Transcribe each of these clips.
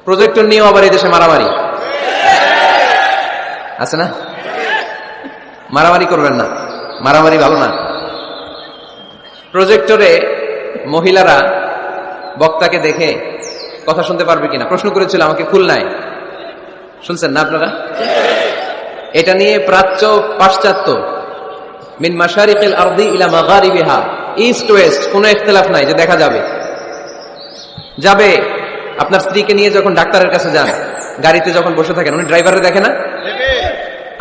Projector নিয়েও আবার এই দেশে মারামারি আছে না? মারামারি করবেন না, মারামারি ভালো না। প্রজেক্টরে মহিলারা বক্তাকে দেখে কথা শুনতে পারবে কিনা প্রশ্ন করেছিল আমাকে খুলনায়, শুনছেন না আপনারা? এটা নিয়ে প্রাচ্য পাশ্চাত্য মিন মাশারিকিল আরদি ইলা মাগারিবিহা, ইস্ট ওয়েস্ট কোনো ইখতিলাফ নাই যে দেখা যাবে। যাবে আপনার স্ত্রীকে নিয়ে যখন ডাক্তারের কাছে যান, গাড়িতে যখন বসে থাকেন, উনি ড্রাইভারে দেখে না?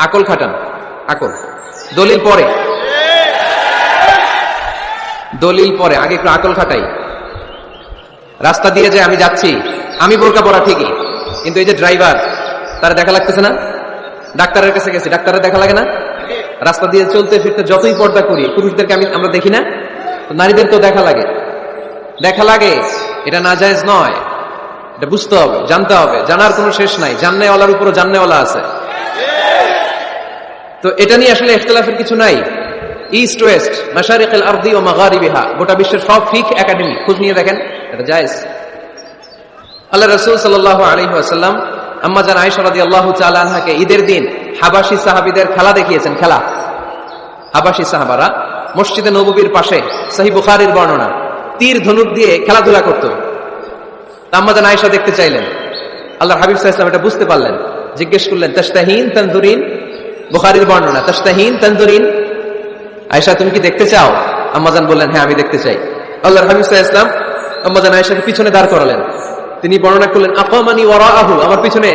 আকল খাটান, আকল। দলিল পরে, দলিল পরে, আগে একটু আকল খাটাই। রাস্তা দিয়ে যে আমি যাচ্ছি, আমি বোরকা পরা ঠিকই, কিন্তু এই যে ড্রাইভার, তার দেখা লাগতেছে না? ডাক্তারের কাছে গেছি, ডাক্তারের দেখা লাগে না? রাস্তা দিয়ে চলতে ফিরতে যতই পর্দা করি, পুরুষদেরকে আমরা দেখি না? নারীদের তো দেখা লাগে, দেখা লাগে। এটা নাজায়েজ নয়, এটা বুঝতে হবে, জানতে হবে। জানার কোনো শেষ নাই, জাননেওয়ালার উপরও জাননেওয়ালা আছে। তো এটা নিয়ে আসলে ইখতিলাফের কিছু নাই। ইস্ট ওয়েস্ট, মাশারিকিল আরদি ওয়া মাগারিবিহা, গোটা বিশ্বের সব ফিকহ একাডেমি খোঁজ নিয়ে দেখেন, এটা জায়েজ। আল্লাহ রাসূল সাল্লাল্লাহু আলাইহি ওয়াসাল্লাম আম্মা জান আয়েশা রাদিয়াল্লাহু তাআলা আনহাকে ঈদের দিন হাবাশি সাহাবীদের খেলা দেখিয়েছেন। খেলা, হাবাশি সাহাবারা মসজিদে নববীর পাশে, সহিহ বুখারীর বর্ণনা, তীর ধনুক দিয়ে খেলাধুলা করত। আম্মা জান আয়েশা দেখতে চাইলেন, আল্লাহর হাবিব সাল্লাল্লাহু আলাইহি ওয়াসাল্লাম এটা বুঝতে পারলেন, জিজ্ঞেস করলেন, তাশতাহিন তানজুরিন, বুখারীর বর্ণনা, তাশতাহিন তানজুরিন, আয়েশা তুমি কি দেখতে চাও? আম্মা জান বললেন, হ্যাঁ আমি দেখতে চাই। আল্লাহর হাবিব সাল্লাল্লাহু আলাইহি ওয়াসাল্লাম আম্মা জান আয়েশাকে পিছনে দাঁড় করালেন। তিনি বর্ণনা করলেন, আকামানি ওয়ারাআহু, আমার পিছনে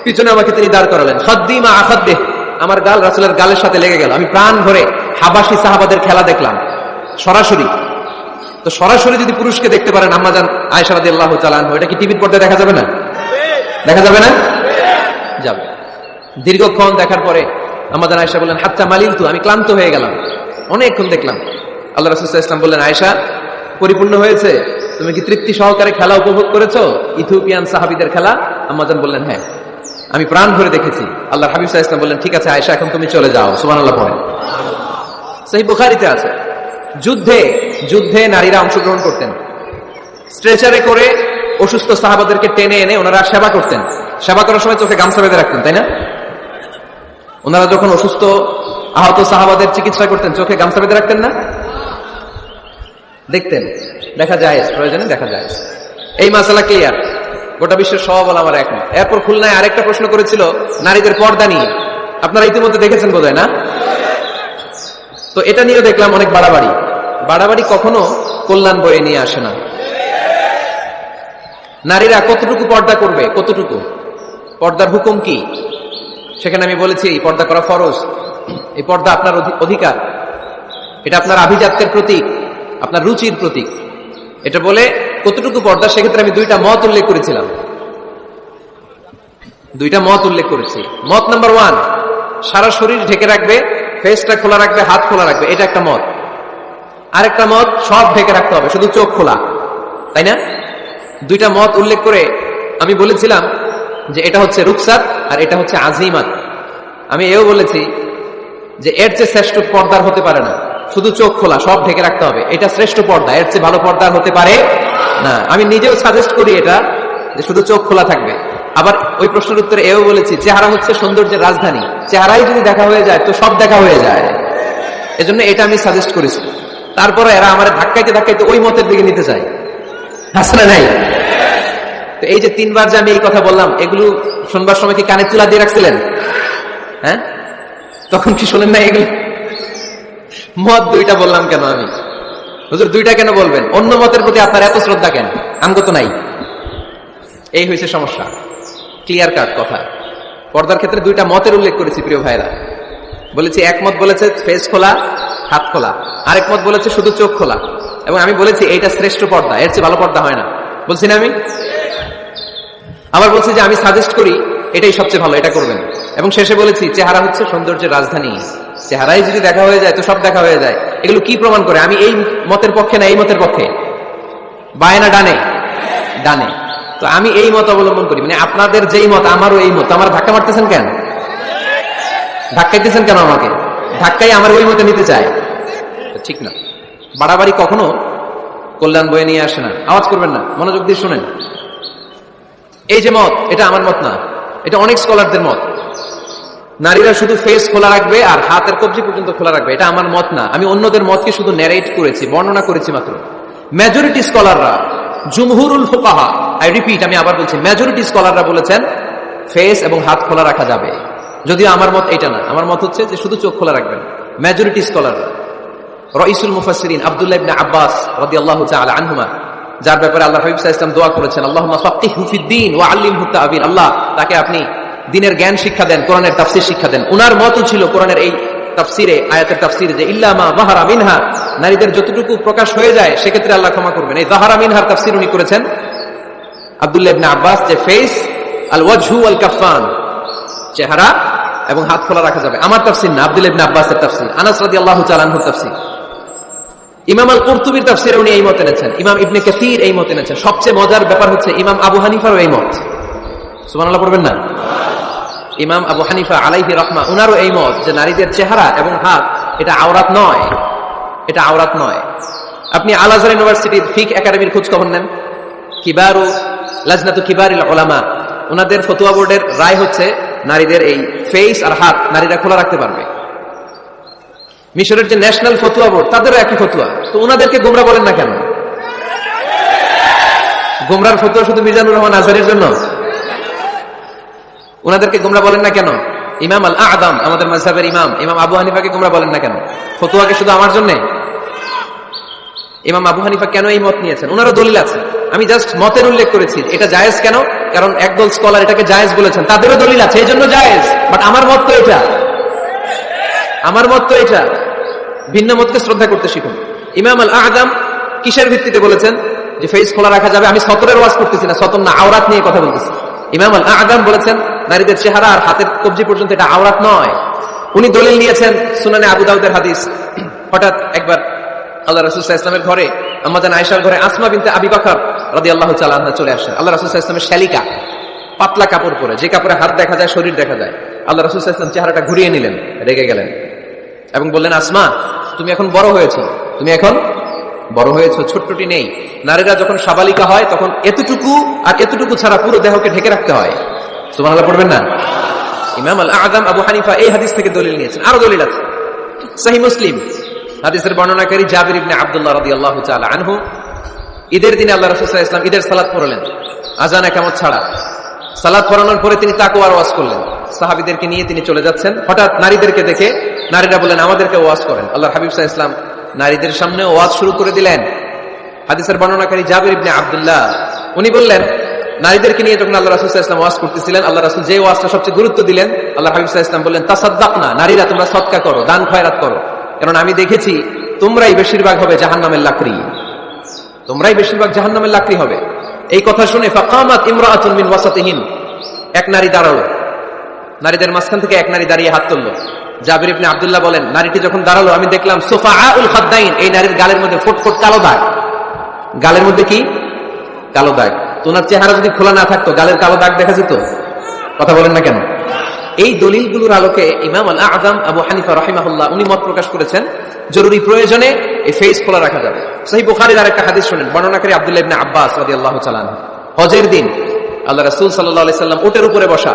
পিছনে আমাকে তিনি দাঁড় করালেন। খাদ্দি মা আখাদ্দিহ, আমার গাল রাসূলের গালের সাথে লেগে গেল। আমি প্রাণ ভরে হাবাশি সাহাবাদের খেলা দেখলাম সরাসরি। তো সরাসরি যদি পুরুষকে দেখতে পারেন আম্মা জান আয়েশা রাদিয়াল্লাহু তাআলা আনহা, এটা কি টিভির পর্দায় দেখা যাবে না? দেখা যাবে না? যাবে। দীর্ঘক্ষণ দেখার পরে আম্মা জান আয়েশা বললেন, হাত্তা মালিলতু, আমি ক্লান্ত হয়ে গেলাম, অনেকক্ষণ দেখলাম। আল্লাহ রাসূল সাল্লাল্লাহু আলাইহি ওয়াসাল্লাম বললেন, আয়েশা পরিপূর্ণ হয়েছে, তুমি কি তৃপ্তি সহকারে খেলা উপভোগ করেছো, ইথিওপিয়ান সাহাবীদের খেলা? আম্মা জান বললেন, হ্যাঁ আমি প্রাণ ভরে দেখেছি। আল্লাহর হাবিব সাল্লাল্লাহু আলাইহি ওয়াসাল্লাম বললেন, ঠিক আছে আয়েশা, এখন তুমি চলে যাও। সুবহানাল্লাহ পড়েন। সহিহ বুখারীতে আছে, যুদ্ধে নারীরা অংশগ্রহণ করতেন। স্ট্রেচারে করে অসুস্থ সাহাবাদেরকে টেনে এনে ওনারা সেবা করতেন। সেবা করার সময় চোখে গামছা বেঁধে রাখতেন, তাই না? ওনারা যখন অসুস্থ আহত সাহাবাদের চিকিৎসা করতেন, চোখে গামছা বেঁধে রাখতেন না? দেখতেন, দেখা যায়, প্রয়োজনে দেখা যায়। এই মাসালা ক্লিয়ার, গোটা বিশ্বের সব আমার একমত। এরপর খুলনায় আরেকটা প্রশ্ন করেছিল নারীদের পর্দা নিয়ে, আপনারা ইতিমধ্যে দেখেছেন বোধহয় না? তো এটা নিয়ে দেখলাম অনেক বাড়াবাড়ি। বাড়াবাড়ি কখনো কল্যাণ বয়ে নিয়ে আসে না। নারীরা কতটুকু পর্দা করবে, কতটুকু পর্দার হুকুম কি, সেখানে আমি বলেছি পর্দা করা ফরজ। এই পর্দা আপনার অধিকার, এটা আপনার আভিজাত্যের প্রতীক, আপনার রুচির প্রতীক। এটা বলে কতটুকু পর্দা, সেক্ষেত্রে আমি দুইটা মত উল্লেখ করেছিলাম, দুইটা মত উল্লেখ করেছি। মত নাম্বার 1, সারা শরীর ঢেকে রাখবে, ফেসটা খোলা রাখবে, হাত খোলা রাখবে, এটা একটা মত। আরেকটা মত, সব ঢেকে রাখতে হবে, শুধু চোখ খোলা, তাই না? দুইটা মত উল্লেখ করে আমি বলেছিলাম যে এটা হচ্ছে রুখসাত আর এটা হচ্ছে আজিমাত। আমি এও বলেছি যে এর চেয়ে শ্রেষ্ঠ পর্দার হতে পারে না, শুধু চোখ খোলা, সব ঢেকে রাখতে হবে, এটা শ্রেষ্ঠ পর্দা, এর চেয়ে ভালো পর্দার হতে পারে না। আমি নিজেও সাজেস্ট করি এটা, যে শুধু চোখ খোলা থাকবে। আবার ওই প্রশ্নের উত্তরে এও বলেছি, চেহারা হচ্ছে সৌন্দর্যের রাজধানী, চেহারাই যদি দেখা হয়ে যায় তো সব দেখা হয়ে যায়, এজন্য এটা আমি সাজেস্ট করেছি। তারপরে এরা আমার ধাক্কাইতে ধাক্কাইতে ওই মতের দিকে নিতে চায়, আসলে নাই? তো এই যে 3 বার যে আমি এই কথা বললাম, এগুলো শুনবার সময় কি কানে তুলা দিয়ে রাখছিলেন? হ্যাঁ, তখন কি শোনেন না? এগুলো মত দুইটা বললাম কেন আমি? হুজুর দুইটা কেন বলবেন? অন্য মতের প্রতি আপনার এত শ্রদ্ধা কেন? আমগো তো নাই। এই হয়েছে সমস্যা। ক্লিয়ার কাট কথা। পর্দার ক্ষেত্রে দুইটা মতের উল্লেখ করেছি প্রিয় ভাইরা। বলেছি এক মত বলেছে ফেস খোলা, হাত খোলা, আরেক মত বলেছে শুধু চোখ খোলা। এবং আমি বলেছি এইটা শ্রেষ্ঠ পর্দা, এর চেয়ে ভালো পর্দা হয় না, বলছি না আমি? আবার বলছি যে আমি সাজেস্ট করি এটাই সবচেয়ে ভালো, এটা করবেন। এবং শেষে বলেছি চেহারা হচ্ছে সৌন্দর্যের রাজধানী, চেহারাই যদি দেখা হয়ে যায় তো সব দেখা হয়ে যায়। এগুলো কি প্রমাণ করে? আমি এই মতের পক্ষে না এই মতের পক্ষে? বায়ে না ডানে? ডানে। তো আমি এই মত অবলম্বন করি, মানে আপনাদের যেই মত আমারও এই মত। আমার ধাক্কা মারতেছেন কেন? ধাক্কাইতেছেন কেন আমাকে? ধাক্কাই আমার ওই মতে নিতে চায়, ঠিক না। বাড়াবাড়ি কখনো কল্যাণ বয়ে নিয়ে আসে না। আওয়াজ করবেন না, মনোযোগ দিয়ে শুনেন। এই যে মত, এটা আমার মত না, এটা অনেক স্কলারদের মত। নারীরা শুধু ফেস খোলা রাখবে আর হাতের কবজি পর্যন্ত খোলা রাখবে, এটা আমার মত না। আমি অন্যদের মতকে শুধু ন্যারেট করেছি, বর্ণনা করেছি মাত্র। মেজরিটি স্কলাররা, জুমহুরুল ফুকাহা, আই রিপিট, আমি আবার বলছি, মেজরিটি স্কলাররা বলেছেন ফেস এবং হাত খোলা রাখা যাবে। যদিও আমার মত এটা না, আমার মত হচ্ছে যে শুধু চোখ খোলা রাখবেন। মেজরিটি স্কলাররা, রাইসুল মুফাসসিরিন আব্দুল্লাহ ইবনে আব্বাস রাদিয়াল্লাহু তাআলা আনহুমা, যার ব্যাপারে আল্লাহ হাবিব সাল্লাল্লাহু আলাইহি ওয়াসাল্লাম দোয়া করেছেন, আল্লাহুম্মা ফাক্কিহহু ফিদ-দীন ওয়া আল্লিমহু তা'বীর, আল্লাহ তাকে আপনি দ্বীনের জ্ঞান শিক্ষা দেন, কোরআনের তাফসীর শিক্ষা দেন। উনার মতও ছিল কোরআনের এই তাফসীরে, আয়াতের তাফসীরে, যে ইল্লা মা যাহারা মিনহা, নারীদের যতটুকু প্রকাশ হয়ে যায় সেক্ষেত্রে আল্লাহ ক্ষমা করবেন। এই যাহারা মিনহার তাফসীর উনি করেছেন আব্দুল্লাহ ইবনে আব্বাস, যে ফেস, আল ওয়াজহু ওয়াল কাফান, চেহারা এবং হাত খোলা রাখা যাবে। আমার তাফসীর না, আব্দুল্লাহ ইবনে আব্বাসের তাফসীর, আনাস রাদিয়াল্লাহু তাআলা আনহুর তাফসীর। ইমাম আল কুরতুবীর তাফসীরে উনি এই মত এনেছেন, ইমাম ইবনে কাসীর এই মত এনেছেন। সবচেয়ে মজার ব্যাপার হচ্ছে ইমাম আবু হানিফারও এই মত। সুবহানাল্লাহ পড়বেন না? ইমাম আবু হানিফা আলাইহি রাহমা, উনারও এই মত যে নারীদের চেহারা এবং হাত এটা আওরাত নয়, এটা আওরাত নয়। আপনি আল আজহার ইউনিভার্সিটির ফিক একাডেমির খোঁজ খবর নেন, কিবারু লাজনাতু কিবারিল উলামা, ওনাদের ফতোয়া বোর্ডের রায় হচ্ছে নারীদের এই ফেস আর হাত নারীরা খোলা রাখতে পারবে। মিশরের যে ন্যাশনাল ফতোয়া বোর্ড, তাদেরও একই ফতোয়া। তো ওনাদেরকে গোমরা বলেন না কেন? গোমরার ফতোয়া শুধু মিজানুর রহমান আজহারের জন্য? ওনাদেরকে গোমরা বলেন না কেন? ইমাম আল আদম, আমাদের মাযহাবের ইমাম, ইমাম আবু হানিফাকে গোমরা বলেন না কেন? ফতোয়াকে শুধু আমার জন্য? ইমাম আবু হানিফা কেন এই মত নিয়েছেন? ওনারও দলিল আছে, আমি জাস্ট মতের উল্লেখ করেছি। এটা জায়েজ কেন? কারণ একদল স্কলার এটাকে জায়েজ বলেছেন, তাদেরও দলিল আছে, এই জন্য জায়েজ। বাট আমার মত তো এটা, আমার মত তো এটা। ভিন্ন মতকে শ্রদ্ধা করতে শিখুন। ইমাম আল আদম কিসের ভিত্তিতে বলেছেন যে ফেস খোলা রাখা যাবে? আমি সতরের ওয়াজ করতেছি না, সতর না, আওরাত নিয়ে কথা বলতেছি। ইমাম আল আদম বলেছেন নারীদের চেহারা আর হাতের কবজি পর্যন্ত এটা আওরাত নয়। উনি দলিল নিয়েছেন সুনানে আবু দাউদের হাদিস। হঠাৎ একবার আল্লাহ রাসূল সাল্লাল্লাহু আলাইহি ওয়াসাল্লামের ঘরে, আম্মাজান আয়েশার ঘরে আসমা বিনতে আবি বকর রাদিয়াল্লাহু তাআলা আনহা চলে আসেন। আল্লাহ রাসূল সাল্লাল্লাহু আলাইহি ওয়াসাল্লামের শালিকা, পাতলা কাপড় পরে, যে কাপড়ে হাত দেখা যায়, শরীর দেখা যায়। আল্লাহ রাসূল সাল্লাল্লাহু আলাইহি ওয়াসাল্লাম চেহারাটা ঘুরিয়ে নিলেন, রেগে গেলেন এবং বললেন, আসমা, তুমি এখন বড় হয়েছো, তুমি এখন বড় হয়েছো, ছোট্টটি নেই। নারীরা যখন সাবালিকা হয় তখন এতটুকু আর এতটুকু ছাড়া পুরো দেহকে ঢেকে রাখতে হয়। সুবহানাল্লাহ পড়বেন না? ইমাম আল আযম আবু হানিফা এই হাদিস থেকে দলিল নিয়েছেন। আরো দলিল আছে, সহিহ মুসলিম হাদিসের বর্ণনাকারী জাবির ইবনে আব্দুল্লাহ রাদিয়াল্লাহু তাআলা আনহু, ঈদের দিনে আল্লাহ রাসূল সাল্লাল্লাহু আলাইহি ওয়াসাল্লাম ঈদের সালাত পড়লেন আযান একামত ছাড়া। সালাত পড়ানোর পরে তিনি তাকওয়ার ওয়াজ করলেন, সাহাবীদেরকে নিয়ে তিনি চলে যাচ্ছেন। হঠাৎ নারীদেরকে দেখে নারীরা বললেন, আমাদেরকে ওয়াজ করেন। আল্লাহর হাবিব সাল্লাল্লাহু আলাইহি ওয়াসাল্লাম নারীদের সামনে ওয়াজ শুরু করে দিলেন। হাদিসের বর্ণনাকারী জাবির ইবনে আব্দুল্লাহ, উনি বললেন, নারীদেরকে নিয়ে যখন আল্লাহ রাসূল সাল্লাল্লাহু আলাইহি ওয়াসাল্লাম ওয়াজ করতেছিলেন, আল্লাহ রাসূল যে ওয়াজটা সবচেয়ে গুরুত্ব দিলেন, আল্লাহর হাবিব সাল্লাল্লাহু আলাইহি ওয়াসাল্লাম বললেন, তাসাদ্দাকনা, নারীরা তোমরা সদকা করো, দান খয়রাত করো, কারণ আমি দেখেছি তোমরাই বেশিরভাগ হবে জাহান্নামের লাকড়ি, তোমরাই বেশিরভাগ জাহান্নামের লাকড়ি হবে। এই কথা শুনে ফাকামাত ইমরাআতুন মিন ওয়াসাতিহিম, এক নারী দাঁড়ালো, নারীদের মাঝখান থেকে এক নারী দাঁড়িয়ে হাত তুললো। জাবির ইবনে আব্দুল্লাহ বলেন, নারীটি যখন দাঁড়ালো আমি দেখলাম সুফাআউল খাদ্দাইন, এই নারীর গালের মধ্যে ফুটফুট কালো দাগ। গালের মধ্যে কি? কালো দাগ। তোমার চেহারা যদি খোলা না থাকতো গালের কালো দাগ দেখা যেত? কথা বলেন না কেন? এই দলিলগুলোর আলোকে ইমাম আল আযম আবু হানিফা রাহিমাহুল্লাহ উনি মত প্রকাশ করেছেন জরুরি প্রয়োজনে এই ফেস খোলা রাখা যাবে। সহিহ বুখারীর আরেকটা হাদিস শুনেন, বর্ণনাকারী আব্দুল্লাহ ইবনে আব্বাস রাদিয়াল্লাহু তাআলা আনহু। হজের দিন আল্লাহ রাসূল সাল্লাল্লাহু আলাইহি সাল্লাম উটের উপরে বসা,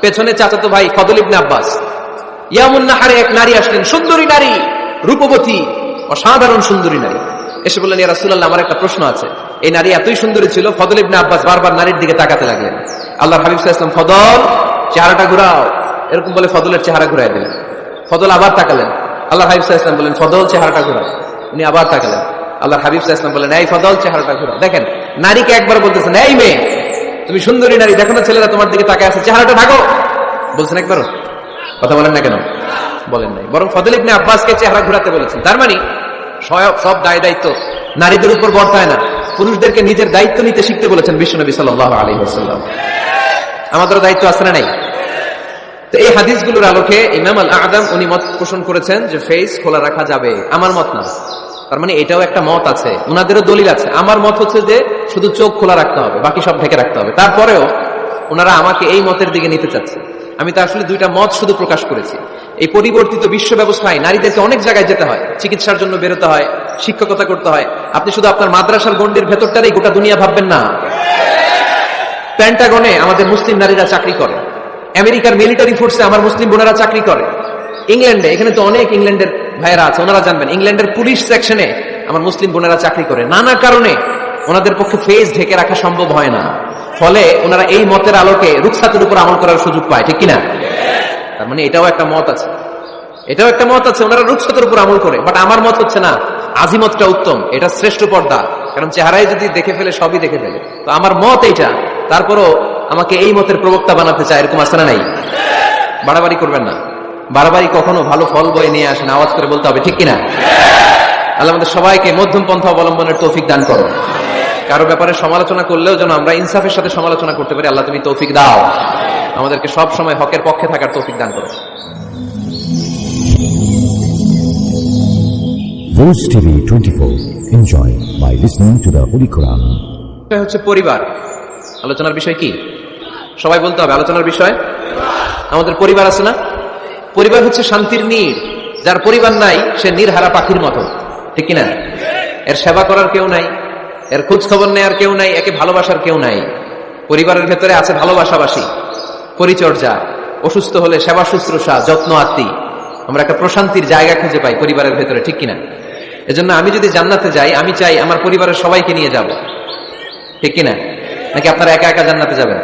পেছনে চাচাতো ভাই ফদল ইবনে আব্বাস। ইয়ামুন নাহারে এক নারী আসলেন, সুন্দরী নারী, রূপবতী, অসাধারণ সুন্দরী নারী। এসে বললেন, ইয়া রাসূলুল্লাহ, আমার একটা প্রশ্ন আছে। এই নারী এতই সুন্দরী ছিল, ফদল ইবনে আব্বাস বারবার নারীর দিকে তাকাতে লাগলেন। আল্লাহর হাবিব সাল্লাল্লাহু আলাইহি ওয়াসাল্লাম, ফদল চেহারাটা ঘুরাও, এরকম বলে ফদলের চেহারা ঘুরাই দিলেন। ফদল আবার তাকালেন, আল্লাহর হাবিব সাল্লাল্লাহু আলাইহি ওয়াসাল্লাম বললেন, ফদল চেহারাটা ঘুরাও। উনি আবার তাকালেন, আল্লাহর হাবিব সাল্লাল্লাহু আলাইহি ওয়াসাল্লাম বললেন, এই ফদল চেহারাটা ঘুরাও। দেখেন, নারীকে একবার বলতেছেন, এই মেয়ে তুমি সুন্দরী নারী, দেখো না ছেলেরা তোমার দিকে তাকায় আছে, চেহারাটা ঢাকো, বলছেন একবারও? কথা বলেন না কেন? বলেন নাই, বরং ফদল ইবনে আব্বাসকে চেহারা ঘুরাতে বলেছেন। তার মানে সব দায় দায়িত্ব নারীদের উপর বর্তায় না, পুরুষদেরকে নিজের দায়িত্ব নিতে শিখতে বলেছেন বিশ্বনবী সাল্লাল্লাহু আলাইহি ওয়াসাল্লাম। আমাদেরও দায়িত্ব আছে না নাই? তো এই হাদিসগুলোর আলোকে ইমাম আল আযম উনি মত পোষণ করেছেন যে ফেস খোলা রাখা যাবে। আমার মত না, তার মানে এটাও একটা মত আছে, ওনাদেরও দলিল আছে। আমার মত হচ্ছে যে শুধু চোখ খোলা রাখতে হবে, বাকি সব ঢেকে রাখতে হবে। তারপরেও ওনারা আমাকে এই মতের দিকে নিতে চাচ্ছে। আমি তো আসলে দুইটা মত শুধু প্রকাশ করেছি। এই পরিবর্তিত বিশ্ব ব্যবস্থায় নারীদেরকে অনেক জায়গায় যেতে হয়, চিকিৎসার জন্য বেরোতে হয়, শিক্ষকতা করতে হয়। আপনি শুধু আপনার মাদ্রাসার গণ্ডির ভেতরটারই গোটা দুনিয়া ভাববেন না। পেন্টাগনে আমাদের মুসলিম নারীরা চাকরি করে, আমেরিকার মিলিটারি ফোর্সে আমার মুসলিম বোনেরা চাকরি করে, ইংল্যান্ডে, এখানে তো অনেক ইংল্যান্ডের ভাইয়েরা আছে, ওনারা জানবেন, ইংল্যান্ডের পুলিশ সেকশনে আমার মুসলিম বোনেরা চাকরি করে। নানা কারণে ওনাদের পক্ষে ফেস ঢেকে রাখা সম্ভব হয় না, ফলে ওনারা এই মতের আলোকে রুখসাতের উপর আমল করার সুযোগ পায়, ঠিক কিনা? তার মানে এটাও একটা মত আছে, এটাও একটা মত আছে, ওনারা রুখসাতের উপর আমল করে। বাট আমার মত হচ্ছে না, আজিমতটা উত্তম, এটা শ্রেষ্ঠ পর্দা, কারণ চেহারায় যদি দেখে ফেলে সবই দেখে ফেলে। তো আমার মত এইটা, তারপরও আমাকে এই মতের প্রবক্তা বানাতে চায়, এরকম আছে না নাই? বাড়াবাড়ি করবেন না, বাড়াবাড়ি কখনো ভালো ফল বয়ে নিয়ে আসেন, আওয়াজ করে বলতে হবে, ঠিক কিনা? আল্লাহ আমাদের সবাইকে মধ্যম পন্থা অবলম্বনের তৌফিক দান করো। কারো ব্যাপারে সমালোচনা করলেও যেন আমরা ইনসাফের সাথে সমালোচনা করতে পারি। আল্লাহ তুমি তৌফিক দাও, আমাদেরকে সব সময় হকের পক্ষে থাকার তৌফিক দান করো। Rose TV 24. Enjoy by listening to the Holy Quran. এটা হচ্ছে পরিবার। আলোচনার বিষয় কি? সবাই বলতে হবে, আলোচনার বিষয় আমাদের পরিবার আছে না? পরিবার হচ্ছে শান্তির নীড়। যার পরিবার নাই সে নীড়হারা পাখির মতো, ঠিক কিনা? এর সেবা করার কেউ নাই, এর খোঁজ খবর নেয়ার কেউ নাই, একে ভালোবাসার কেউ নাই। পরিবারের ভেতরে আছে ভালোবাসাবাসী, পরিচর্যা, অসুস্থ হলে সেবা শুশ্রূষা, যত্ন আত্মি। আমরা একটা প্রশান্তির জায়গা খুঁজে পাই পরিবারের ভেতরে, ঠিক কিনা? এজন্য আমি যদি জান্নাতে যাই, আমি চাই আমার পরিবারের সবাইকে নিয়ে যাব, ঠিক কিনা? নাকি আপনারা একা একা জান্নাতে যাবেন?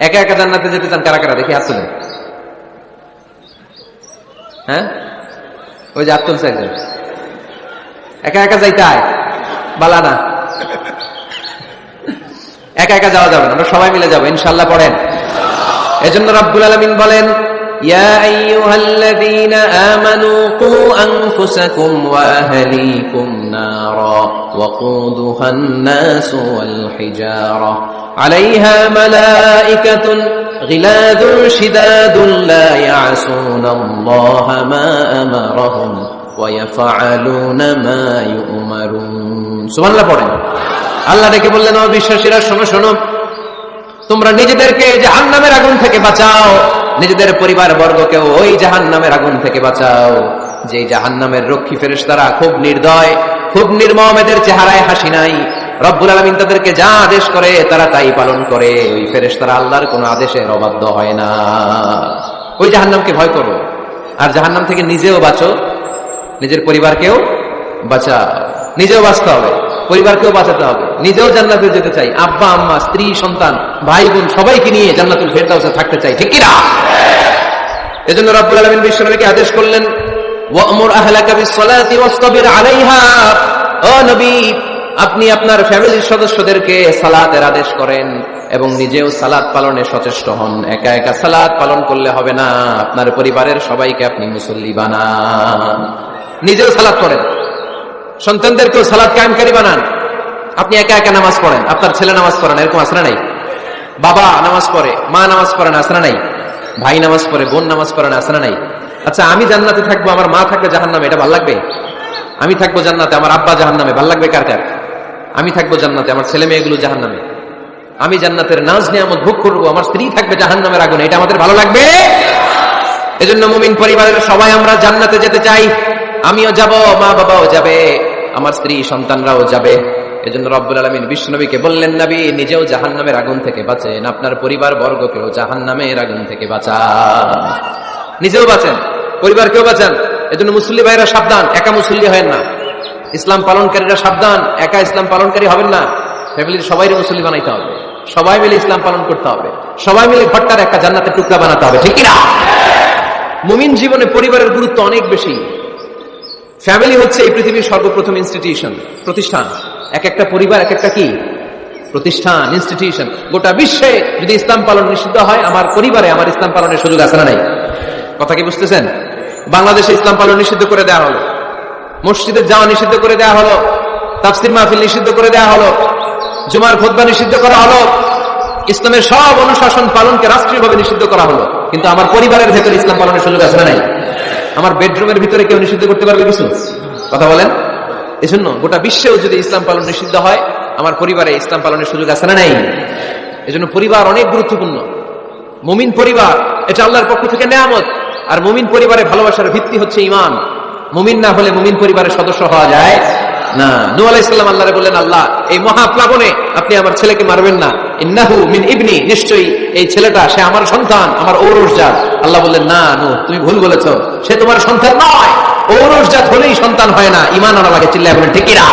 একা একা জান্নাতে যেতে চান কারা কারা? দেখি হাত তুলেন। হ্যাঁ, ওই যে হাত তুলছে একজন। একা একা যাইতে আয় বালা না, একা একা যাওয়া যাবে না, আমরা সবাই মিলে যাবো ইনশাআল্লাহ। পড়েন। এজন্য রাব্বুল আলামিন বলেন, ইয়া আইয়ুহাল্লাযীনা আমানু কু আনফুসাকুম ওয়া আহলিকুম নারা ওয়াকুদুহান নাসু ওয়াল হিজারা আলাইহা মালাইকাতুন গিলাদুন শিদাদুন লা ইয়াসুনাল্লাহা মা আমারাহুম ওয়া ইয়াফআলুনা মা ইউমারুন। সুবহানাল্লাহ পড়েন। আল্লাহ ডেকে বললেন, ও বিশ্বাসীরা শোনো শোনো, তোমরা নিজেদেরকে জাহান্নামের আগুন থেকে বাঁচাও, নিজেদের পরিবার বর্গকেও ওই জাহান্নামের আগুন থেকে বাঁচাও। যে জাহান্নামের রক্ষী ফেরেশতারা খুব নির্দয়, খুব নির্মম, এদের চেহারায় হাসি নাই। রব্বুল আলামিন তাদেরকে যা আদেশ করে তারা তাই পালন করে। ওই ফেরেশতারা আল্লাহর কোনো আদেশের অবাধ্য হয় না। ওই জাহান্নামকে ভয় করো, আর জাহান্নাম থেকে নিজেও বাঁচো, নিজের পরিবারকেও বাঁচাও। নিজেও বাঁচতে হবে, পরিবারকেও বাঁচাতে হবে, নিজেও জান্নাতে যেতে চাই, আব্বা আম্মা স্ত্রী সন্তান ভাই বোন সবাইকে নিয়ে জান্নাতুল ফেরদাউসে থাকতে চাই, ঠিক কিনা? এজন্য রব্বুল আলামিন বিশ্বনবীকে আদেশ করলেন, ওয়া'মুর আহলাকা বিস-সালাতি ওয়াসতাবির আলাইহা। ও নবী, আপনি আপনার ফ্যামিলির সদস্যদেরকে সালাতের আদেশ করেন এবং নিজেও সালাত পালনে সচেষ্ট হন। একা একা সালাত পালন করলে হবে না, আপনার পরিবারের সবাইকে আপনি মুসল্লি বানান, নিজেও সালাত করেন, সন্তানদেরকেও সালাত কায়েমকারী বানান। আপনি একা একা নামাজ পড়েন, আপনার ছেলে নামাজ পড়েন, এরকম আছে না নাই? বাবা নামাজ পড়ে, মা নামাজ পড়েন, আছে না নাই? ভাই নামাজ পড়ে, বোন নামাজ পড়েন, আছে না নাই? আচ্ছা, আমি জান্নাতে থাকবো, আমার মা থাকবে জাহান্নামে, এটা ভালো লাগবে? আমি থাকবো জান্নাতে, আমার আব্বা জাহান্নামে, ভালো লাগবে কার কার? আমি থাকবো জান্নাতে, আমার ছেলে মেয়েগুলো জাহান্নামে। আমি জান্নাতের নাজ নিয়ামত ভোগ করবো, আমার স্ত্রী থাকবে জাহান্নামের আগুনে, এটা আমাদের ভালো লাগবে? এজন্য মুমিন পরিবারের সবাই আমরা জান্নাতে যেতে চাই। আমিও যাব, মা বাবাও যাবে, আমার স্ত্রী সন্তানরাও যাবে। এজন্য রব্বুল আলামিন বিশ্বনবীকে বললেন, নবী নিজেও জাহান্নামের আগুন থেকে বাঁচেন, আপনার পরিবার বর্গকেও জাহান্নামের আগুন থেকে বাঁচান। নিজেও বাঁচেন, পরিবারকেও বাঁচান। এজন্য মুসল্লি ভাইরা সাবধান, একা মুসল্লি হয় না। ইসলাম পালনকারীরা সাবধান, একা ইসলাম পালনকারী হবেন না। ফ্যামিলির সবাইকে মুসল্লি বানাইতে হবে, সবাই মিলে ইসলাম পালন করতে হবে, সবাই মিলে ঘরটার একটা জান্নাতের টুকরা বানাতে হবে, ঠিক কিনা? মুমিন জীবনে পরিবারের গুরুত্ব অনেক বেশি। ফ্যামিলি হচ্ছে এই পৃথিবীর সর্বপ্রথম ইনস্টিটিউশন, প্রতিষ্ঠান। এক একটা পরিবার এক একটা কি প্রতিষ্ঠান, ইনস্টিটিউশন। গোটা বিশ্বে যদি ইসলাম পালন নিষিদ্ধ হয়, আমার পরিবারে আমার ইসলাম পালনের সুযোগ আছে না নাই? কথা কি বুঝতেছেন? বাংলাদেশে ইসলাম পালন নিষিদ্ধ করে দেওয়া হলো, মসজিদে যাওয়া নিষিদ্ধ করে দেওয়া হলো, তাফসীর মাহফিল নিষিদ্ধ করে দেওয়া হলো, জুমার খুতবা নিষিদ্ধ করা হলো, ইসলামের সব অনুশাসন পালনকে রাষ্ট্রীয়ভাবে নিষিদ্ধ করা হলো। কিন্তু আমার পরিবারের ভেতরে ইসলাম পালনের সুযোগ আছে না নাই? আমার বেডরুমের ভিতরে কেউ নিষিদ্ধ করতে পারবে কিছু? কথা বলেন। এজন্য গোটা বিশ্বেও যদি ইসলাম পালন নিষিদ্ধ হয়, আমার পরিবারে ইসলাম পালনের সুযোগ আছে না নাই? এজন্য পরিবার অনেক গুরুত্বপূর্ণ। মুমিন পরিবার এটা আল্লাহর পক্ষ থেকে নেয়ামত। আর মুমিন পরিবারে ভালোবাসার ভিত্তি হচ্ছে ঈমান। মুমিন না হলে মুমিন পরিবারের সদস্য হওয়া যায় না, নূহ আলাইহিস সালাম আল্লাহরে বললেন, আল্লাহ এই মহাপ্লাবনে আপনি আমার ছেলেকে মারবেন না, ইন্নাহু মিন ইবনি, নিশ্চয়ই এই ছেলেটা সে আমার সন্তান, আমার ঔরসজাত। আল্লাহ বললেন, না নূহ, তুমি ভুল বলেছো, সে তোমার সন্তান নয়। ঔরসজাত হলেই সন্তান হয় না, ঈমান আনা লাগে। চিল্লায় বলেন ঠিক কিনা?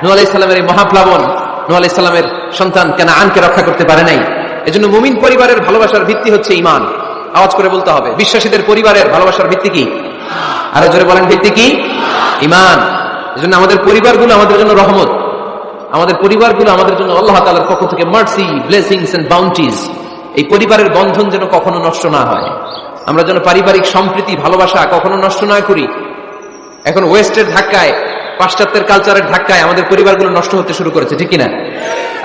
নূহ আলাইহিস সালামের এই মহাপ্লাবন নূহ আলাইহিস সালামের সন্তান কানাআনকে রক্ষা করতে পারে নাই। এজন্য মুমিন পরিবারের ভালোবাসার ভিত্তি হচ্ছে ঈমান। আওয়াজ করে বলতে হবে, বিশ্বাসীদের পরিবারের ভালোবাসার ভিত্তি কি? আরো জোরে বলেন, ভিত্তি কি? ঈমান। এজন্য আমাদের পরিবারগুলো আমাদের জন্য রহমত, আমাদের পরিবারগুলো আমাদের জন্য আল্লাহ তাআলার পক্ষ থেকে মার্সি, ব্লেসিংস এন্ড বাউন্টিজ। এই পরিবারের বন্ধন যেন কখনো নষ্ট না হয়, আমরা যেন পারিবারিক সম্প্রীতি, ভালোবাসা কখনো নষ্ট না করি। এখন ওয়েস্টের ধাক্কায়, পাশ্চাত্যের কালচারের ধাক্কায় আমাদের পরিবারগুলো নষ্ট হতে শুরু করেছে, ঠিক কিনা?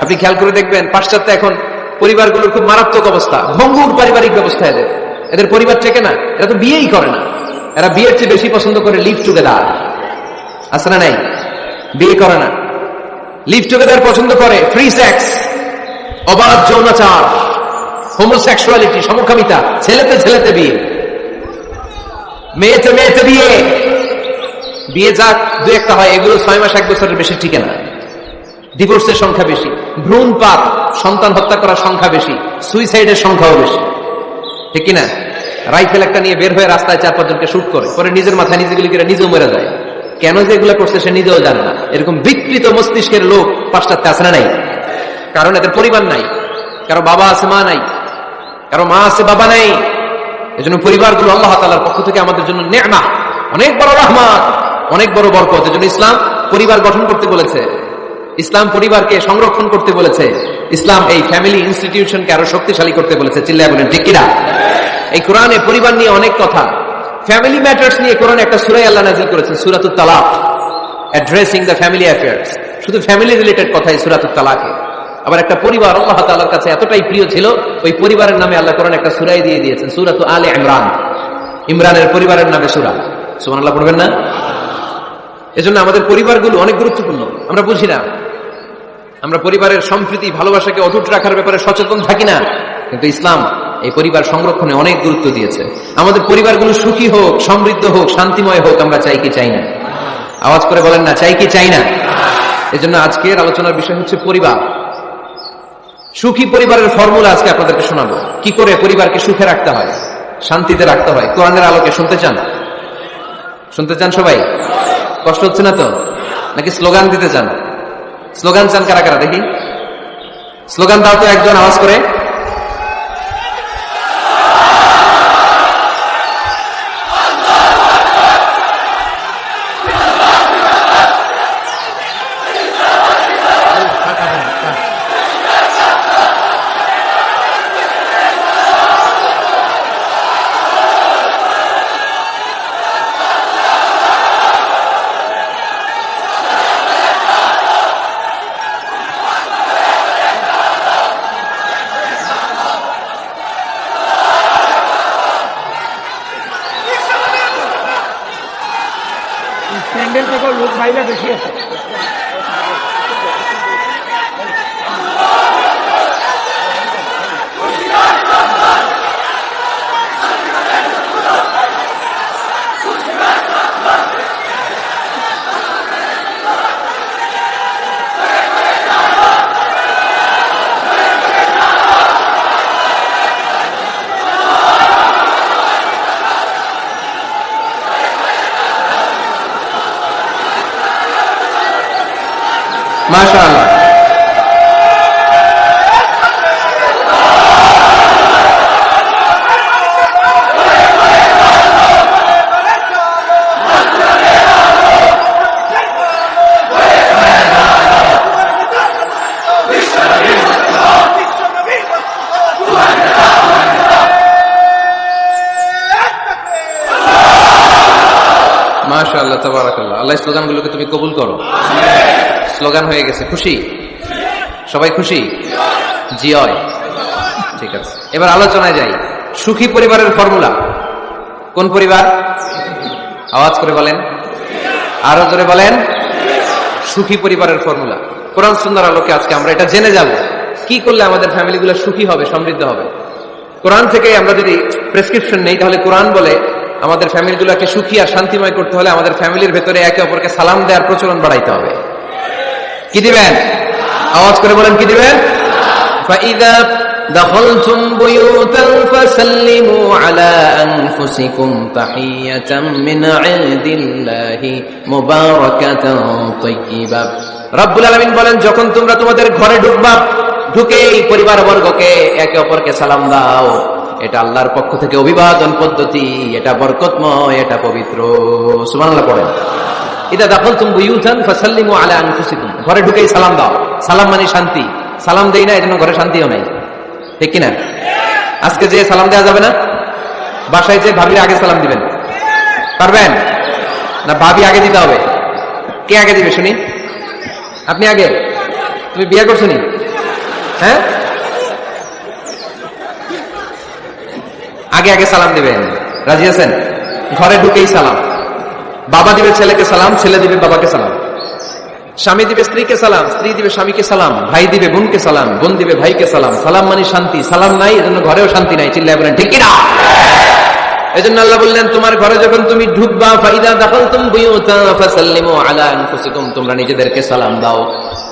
আপনি খেয়াল করে দেখবেন, পাশ্চাত্যে এখন পরিবারগুলোর খুব মারাত্মক অবস্থা, ভঙ্গুর পারিবারিক ব্যবস্থা। এদের পরিবার টেকে না, এরা তো বিয়েই করে না। এরা বিয়ের চেয়ে বেশি পছন্দ করে লিভ টুগেদার। আছে না নাই? বিয়ে করে না, লিভ টুগেদার পছন্দ করে, ফ্রি সেক্স, অবাধ যৌনাচার, হোমোসেক্সুয়ালিটি, সমকামিতা, ছেলেতে ছেলেতে বিয়ে, মেয়েতে মেয়েতে বিয়ে। বিয়ে যাক দু একটা হয়, এগুলো 6 মাস 1 বছরের বেশি টিকে না। ডিভোর্সের সংখ্যা বেশি, ভ্রূণপাত, সন্তান হত্যা করার সংখ্যা বেশি, সুইসাইডের সংখ্যাও বেশি, ঠিক কিনা? রাইফেল একটা নিয়ে বের হয়ে রাস্তায় 4-5 জনকে শুট করে, পরে নিজের মাথায় নিজে গুলি করে নিজেও মরে যায়। কেন যে এগুলো করছে সে নিজেও জানে না। এরকম বিকৃত মস্তিষ্কের লোক পাশ্চাত্যে আছে না নাই? কারণ এদের পরিবার নাই, কারো বাবা আছে মা নাই, কারো মা আছে বাবা নাই। এজন্য পরিবারগুলো আল্লাহ তাআলার পক্ষ থেকে আমাদের জন্য নেয়ামত, অনেক বড় রহমত, অনেক বড় বরকত। এজন্য ইসলাম পরিবার গঠন করতে বলেছে, ইসলাম পরিবারকে সংরক্ষণ করতে বলেছে, ইসলাম এই ফ্যামিলি ইনস্টিটিউশনকে আরো শক্তিশালী করতে বলেছে। চিল্লায় বলেন ঠিক কিনা? এই কোরআনে পরিবার নিয়ে অনেক কথা, ফ্যামিলি ম্যাটার্স নিয়ে কোরআনে একটা সূরা আল্লাহ নাযিল করেছেন, সূরাতুত তালাক, অ্যাড্রেসিং দ্য ফ্যামিলি অ্যাফেয়ার্স। শুধু ফ্যামিলি রিলেটেড কথাই সূরাতুত তালাকে। আবার একটা পরিবার আল্লাহ তাআলার কাছে এতটাই প্রিয় ছিল, ওই পরিবারের নামে আল্লাহ কোরআনে একটা সূরাই দিয়ে দিয়েছেন, সূরাতু আলে ইমরান। ইমরানের পরিবারের নামে সূরা। সুবহানাল্লাহ পড়বেন না? এজন্য আমাদের পরিবারগুলো অনেক গুরুত্বপূর্ণ। আমরা বুঝি না, আমরা পরিবারের সম্প্রীতি, ভালোবাসাকে অটুট রাখার ব্যাপারে সচেতন থাকি না, কিন্তু ইসলাম এই পরিবার সংরক্ষণে অনেক গুরুত্ব দিয়েছে। আমাদের পরিবারগুলো সুখী হোক, সমৃদ্ধ হোক, শান্তিময় হোক, আমরা চাই কি চাই না? আওয়াজ করে বলেন না, চাই কি চাই না? এজন্য আজকের আলোচনার বিষয় হচ্ছে পরিবার। সুখী পরিবারের ফর্মুলা আজকে আপনাদেরকে শোনাবো, কি করে পরিবারকে সুখে রাখতে হয়, শান্তিতে রাখতে হয়, কোরআনের আলোকে। শুনতে চান? শুনতে চান সবাই? কষ্ট হচ্ছে না তো? নাকি স্লোগান দিতে চান? স্লোগান চান কারা কারা? দেখি স্লোগান দাও তো একজন, আওয়াজ করে। প্যান্ডেল থেকে লোক বাইরে বেশি আছে। মাশাআল্লাহ। মাশাআল্লাহ, তাবারাকাল্লাহ। আল্লাহ স্লোগানগুলোকে তুমি কবুল করো। স্লোগান হয়ে গেছে, খুশি? সবাই খুশি? জি হয়, ঠিক আছে। এবার আলোচনায় যাই। সুখী পরিবারের ফর্মুলা। কোন পরিবার? আওয়াজ করে বলেন, আরো জোরে বলেন। সুখী পরিবারের ফর্মুলা কোরআন সুন্নাহর আলোকে আজকে আমরা এটা জেনে যাব, কি করলে আমাদের ফ্যামিলিগুলো সুখী হবে, সমৃদ্ধ হবে। কোরআন থেকে আমরা যদি প্রেসক্রিপশন নেই, তাহলে কোরআন বলে আমাদের ফ্যামিলিগুলোকে সুখী আর শান্তিময় করতে হলে আমাদের ফ্যামিলির ভেতরে একে অপরকে সালাম দেওয়ার প্রচলন বাড়াইতে হবে। কি দিবেন? আওয়াজ করে বলেন, কি দিবেন? فَإِذَا دَخَلْتُمْ بُيُوتًا فَسَلِّمُوا عَلَى أَنفُسِكُمْ تَحِيَّةً مِنْ عِندِ اللَّهِ مُبَارَكَةً طَيِّبَةً। রব্বুল আলামিন বলেন, যখন তোমরা তোমাদের ঘরে ঢুকবা, ঢুকেই পরিবারবর্গকে একে অপরকে সালাম দাও। এটা আল্লাহর পক্ষ থেকে অভিবাদন পদ্ধতি, এটা বরকতময়, এটা পবিত্র। সুবহানাল্লাহ পড়েন। ইদা দাখালতুম বুয়ুতান ফাসাল্লিমু আলা আনফুসিকুম, ঘরে ঢুকেই সালাম দাও। সালাম মানে শান্তি। সালাম দেই না, এজন্য ঘরে শান্তিও নাই, ঠিক কিনা? আজকে যে সালাম দেওয়া যাবে না, বাসায় যে ভাবির আগে সালাম দিবেন, পারবেন না? ভাবি আগে দিতে হবে। কে আগে দিবে শুনি? আপনি আগে। তুমি বিয়ে করছো নি? হ্যাঁ, আগে আগে সালাম দিবেন। রাজি আছেন? ঘরে ঢুকেই সালাম। বাবা দিবে ছেলেকে সালাম, ছেলে দিবে বাবাকে সালাম। স্বামী দিবে স্ত্রীকে সালাম, স্ত্রী দিবে স্বামীকে সালাম, ভাই দিবে বোনকে সালাম, বোন দিবে ভাইকে সালাম। সালাম মানে শান্তি। সালাম নাই, এজন্য ঘরেও শান্তি নাই। চিল্লায় বলেন ঠিক কিনা? এজন্য আল্লাহ বললেন, তোমার ঘরে যখন তুমি ঢুকবা, ফাইদা দাখালতুম বুয়ুতা ফাসাল্লিমু আলা আনফুসিকুম, তোমরা নিজেদেরকে সালাম দাও।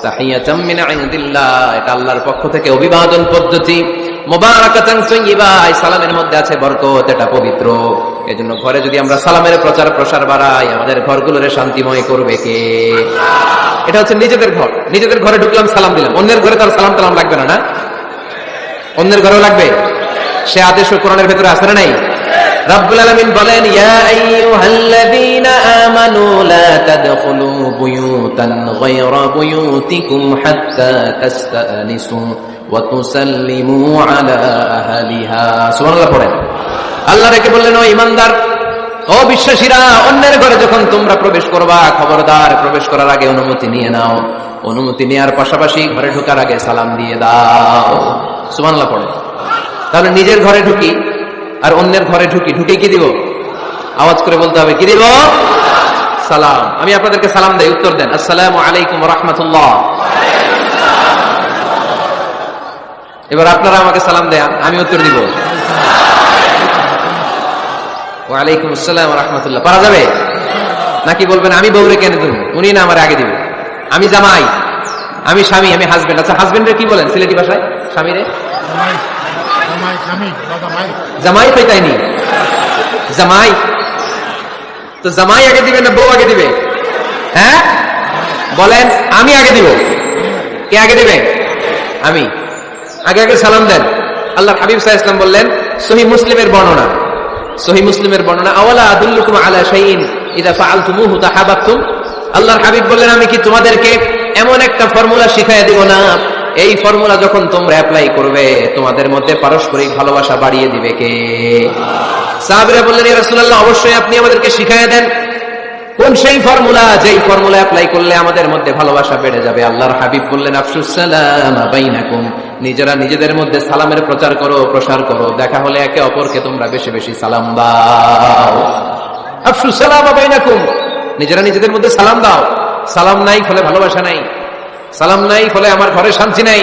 তাহিয়াতাম মিন ইনদিল্লাহ, এটা আল্লাহর পক্ষ থেকে অভিবাদন পদ্ধতি। মুবারাকাতান তাইয়্যিবা, এই সালামের মধ্যে আছে বরকত, এটা পবিত্র। এজন্য ঘরে যদি আমরা সালামের প্রচার প্রসার বাড়াই, আমাদের ঘরগুলোরে শান্তিময় করবে কে? এটা হচ্ছে নিজেদের ঘর। নিজেদের ঘরে ঢুকলাম, সালাম দিলাম। অন্যের ঘরে তার সালাম টালাম লাগবে না, না? অন্যের ঘরেও লাগবে। সে আদেশও কোরআনের ভেতরে আছে না নাই? রব্বুল আলামিন বলেন, ইয়া আইয়ুহাল্লাযীনা আমানু লা তাদখুলু বুয়ুতান গায়রা বুয়ুতিকুম হাত্তা তাস্তানিসু ওয়া তুসাল্লিমু আলা আহলিহা। সুবহানাল্লাহ পড়েন। আল্লাহ রেখে বললেন, ও ঈমানদার, ও বিশ্বাসীরা, অন্যের ঘরে যখন তোমরা প্রবেশ করবা, খবরদার প্রবেশ করার আগে অনুমতি নিয়ে নাও। অনুমতি নেওয়ার পাশাপাশি ঘরে ঢোকার আগে সালাম দিয়ে দাও। সুবহানাল্লাহ পড়েন। তাহলে নিজের ঘরে ঢুকি আর অন্যের ঘরে ঢুকি, ঢুকে কি দিব? আওয়াজ করে বলতে হবে, কি দিব? সালাম। আমি আপনাদেরকে সালাম দেই, উত্তর দেন, আসসালামু আলাইকুম ওয়া রাহমাতুল্লাহ। এবার আপনারা আমাকে সালাম দেন, আমি উত্তর দিব, ওয়া আলাইকুম আসসালাম ওয়া রাহমাতুল্লাহ। পারা যাবে নাকি বলবেন আমি বউরে কেন দেব, উনি না আমার আগে দিবে? আমি জামাই, আমি স্বামী, আমি হাজবেন্ড। আচ্ছা, হাজবেন্ডের কি বলেন সিলেটি ভাষায়? স্বামীরে জামাই পেটাইনি, জামাই। তো জামাই আগে দিবে না বউ আগে দিবে? হ্যাঁ বলেন, আমি আগে দিব। কে আগে দিবে? আমি। আগে আগে সালাম দেন। আল্লাহর হাবিব সাল্লাল্লাহু আলাইহি ওয়াসাল্লাম বললেন, সহিহ মুসলিমের বর্ণনা, সহিহ মুসলিমের বর্ণনা, আওয়ালা আদুল্লুকুম আলা শাইইন ইযা ফাআলতুমুহু তাহাব্বাতুম। আল্লাহর হাবিব বললেন, আমি কি তোমাদেরকে এমন একটা ফর্মুলা শিখাইয়া দিব না, এই ফর্মুলা যখন তোমরা অ্যাপ্লাই করবে, তোমাদের মধ্যে পারস্পরিক ভালোবাসা বাড়িয়ে দিবে কে? সাহাবীরা বললেন, ইয়া রাসূলুল্লাহ, অবশ্যই আপনি আমাদেরকে শিখাইয়া দেন। কোন সেই ফর্মুলা, যেই ফর্মুলা অ্যাপ্লাই করলে আমাদের মধ্যে ভালোবাসা বেড়ে যাবে? আল্লাহর হাবিব বললেন, আফশুস সালাম বাইনাকুম, নিজেরা নিজেদের মধ্যে সালামের প্রচার করো, প্রসার করো। দেখা হলে একে অপরকে তোমরা বেশি বেশি সালাম দাও। আফশুস সালাম বাইনাকুম, নিজেরা নিজেদের মধ্যে সালাম দাও। সালাম নাই ফলে ভালোবাসা নাই, সালাম নাই ফলে আমার ঘরে শান্তি নাই।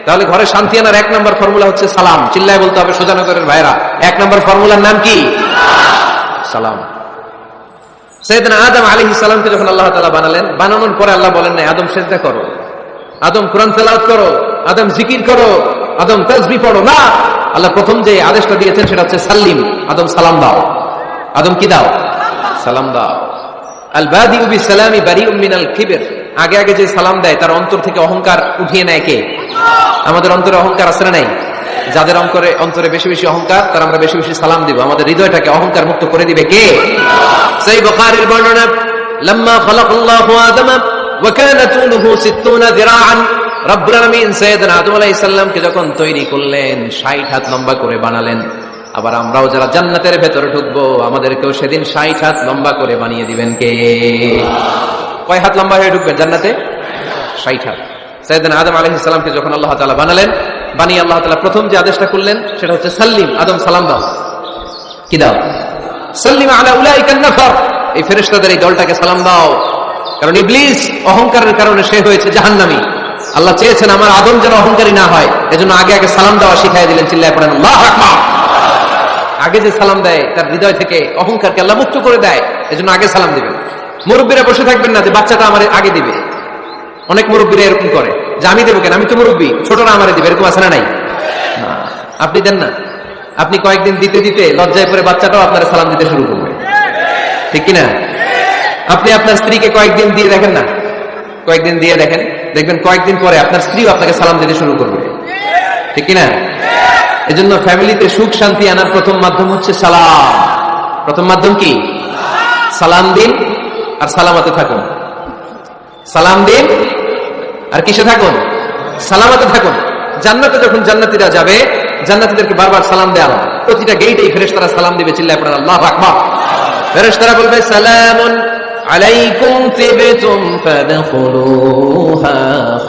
তাহলে ঘরে শান্তি আনার এক নম্বর ফর্মুলা হচ্ছে সালাম। চিল্লায় বলতে হবে সুজানগরের ভাইরা, এক নম্বর ফর্মুলার নাম কি? সালাম। সাইয়েদনা আদম আলাইহিস সালামকে যখন আল্লাহ তাআলা বানালেন, বানানোর পরে আল্লাহ বলেন না, আদম সিজদা করো, আদম কোরআন তেলাওয়াত করো, আদম জিকির করো, আদম তাসবিহ পড়ো, না। আল্লাহ প্রথম যে আদেশটা দিয়েছেন সেটা হচ্ছে সাল্লিম, আদম সালাম দাও। আদম কি দাও? সালাম দাও। আল বাদিউ বিসসালামি বারিউম মিনাল কিবর, আগে আগে যে সালাম দেয় তার অন্তর থেকে অহংকার উঠিয়ে নেয় কে? আমাদের অন্তরে অহংকার আছে না নাই? যাদের অন্তরে বেশি বেশি অহংকার, তার আমরা বেশি বেশি সালাম দিব। আমাদের হৃদয়টাকে অহংকার মুক্ত করে দিবে কে? সেই বুখারীর বর্ণনা, লাম্মা খালাকাল্লাহু আদম ওয়া কানা তুলুহু 60 যিরাআন, রব্বুল আলামিন সাইয়েদনা আদম আলাইহিস সালামকে যখন তৈরি করলেন, 60 হাত লম্বা করে বানালেন। আবার আমরাও যারা জান্নাতের ভেতরে ঢুকবো, আমাদেরকেও সেদিন 60 হাত লম্বা করে বানিয়ে দিবেন কে? কয় হাত লম্বা হয়ে ঢুকবেন জান্নাতে? 60 হাত। সাইয়েদনা আদম আলাইহিস সালামকে যখন আল্লাহ তাআলা বানালেন, বানিয়ে আল্লাহ তাআলা প্রথম যে আদেশটা করলেন সেটা হচ্ছে সাল্লিম, আদম সালাম দাও। কি দাও? সাল্লিম আলা উলাইকান নাফার, এই ফেরেশতাদের এই দলটাকে সালাম দাও। কারণ ইবলিস অহংকারের কারণে সে হয়েছে জাহান্নামী। আল্লাহ চেয়েছেন আমার আদম যেন অহংকারী না হয়, এজন্য আগে আগে সালাম দেওয়া শিখাই দিলেন। চিল্লায় পড়েন আল্লাহু আকবার। আগে যে সালাম দেয় তার হৃদয় থেকে অহংকারকে আল্লাহ মুক্ত করে দেয়, এজন্য আগে সালাম দিবেন। মুরব্বীরা বসে থাকবেন না যে বাচ্চাটা আমার আগে দিবে। অনেক মুরব্বীরা এরকম করে যে আমি দেবো কেন, আমি তো মুরব্বী, ছোটরা আমারে দিবে, এরকম আছে না নাই? আপনি দেন না। আপনি কয়েকদিন দিতে দিতে লজ্জায় পরে বাচ্চাটাও আপনার সালাম দিতে শুরু করবে, ঠিক কিনা? আপনি আপনার স্ত্রীকে কয়েকদিন দিয়ে দেখেন না, কয়েকদিন দিয়ে দেখেন, দেখবেন কয়েকদিন পরে আপনার স্ত্রীও আপনাকে সালাম দিতে শুরু করবে, ঠিক কিনা? এজন্য ফ্যামিলিতে সুখ শান্তি আনার প্রথম মাধ্যম হচ্ছে সালাম। প্রথম মাধ্যম কি? সালাম দিন আর সালামাতে থাকুন। সালাম দিন আর কিসে থাকুন? সালামাতে থাকুন। জান্নাতে যখন জান্নাতীরা যাবে, জান্নাতীদেরকে বারবার সালাম দেওয়া হবে। প্রতিটা গেটেই ফেরেশতারা সালাম দিবে, চিল্লায় পড়েন আল্লাহু আকবার। ফেরেশতারা বলবে সালামুন আলাইকুম তিবতুম ফাদখুলুহা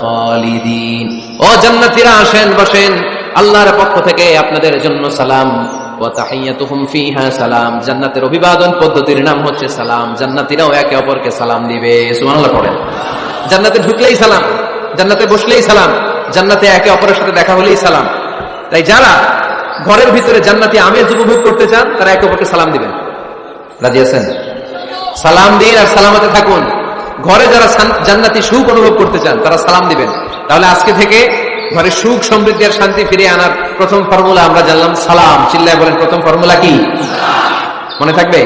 খালিদিন। ও জান্নাতীরা আসেন, বসেন, আল্লাহর পক্ষ থেকে আপনাদের জন্য সালাম। ওয়া তাহিয়াতুহুম ফিহা সালাম। জান্নাতের অভিবাদন পদ্ধতির নাম হচ্ছে সালাম। জান্নাতীরাও একে অপরকে সালাম দিবে। সুবহানাল্লাহ পড়েন। জান্নাতে ঢুকলেই সালাম, জান্নাতে বসলেই সালাম, জান্নাতে একে অপরের সাথে দেখা হলেই সালাম। তাই যারা ঘরের ভিতরে জান্নাতি আমেজ উপভোগ করতে চান তারা একে অপরকে সালাম দিবেন। রাজি আছেন? সালাম দিন আর সালামতে থাকুন। ঘরে যারা জান্নাতি সুখ অনুভব করতে চান তারা সালাম দিবেন। তাহলে আজকে থেকে ঘরে সুখ সমৃদ্ধি আর শান্তি ফিরিয়ে আনার প্রথম ফর্মুলা আমরা জানলাম সালাম। চিল্লায় বলেন, প্রথম ফর্মুলা কি? মনে থাকবে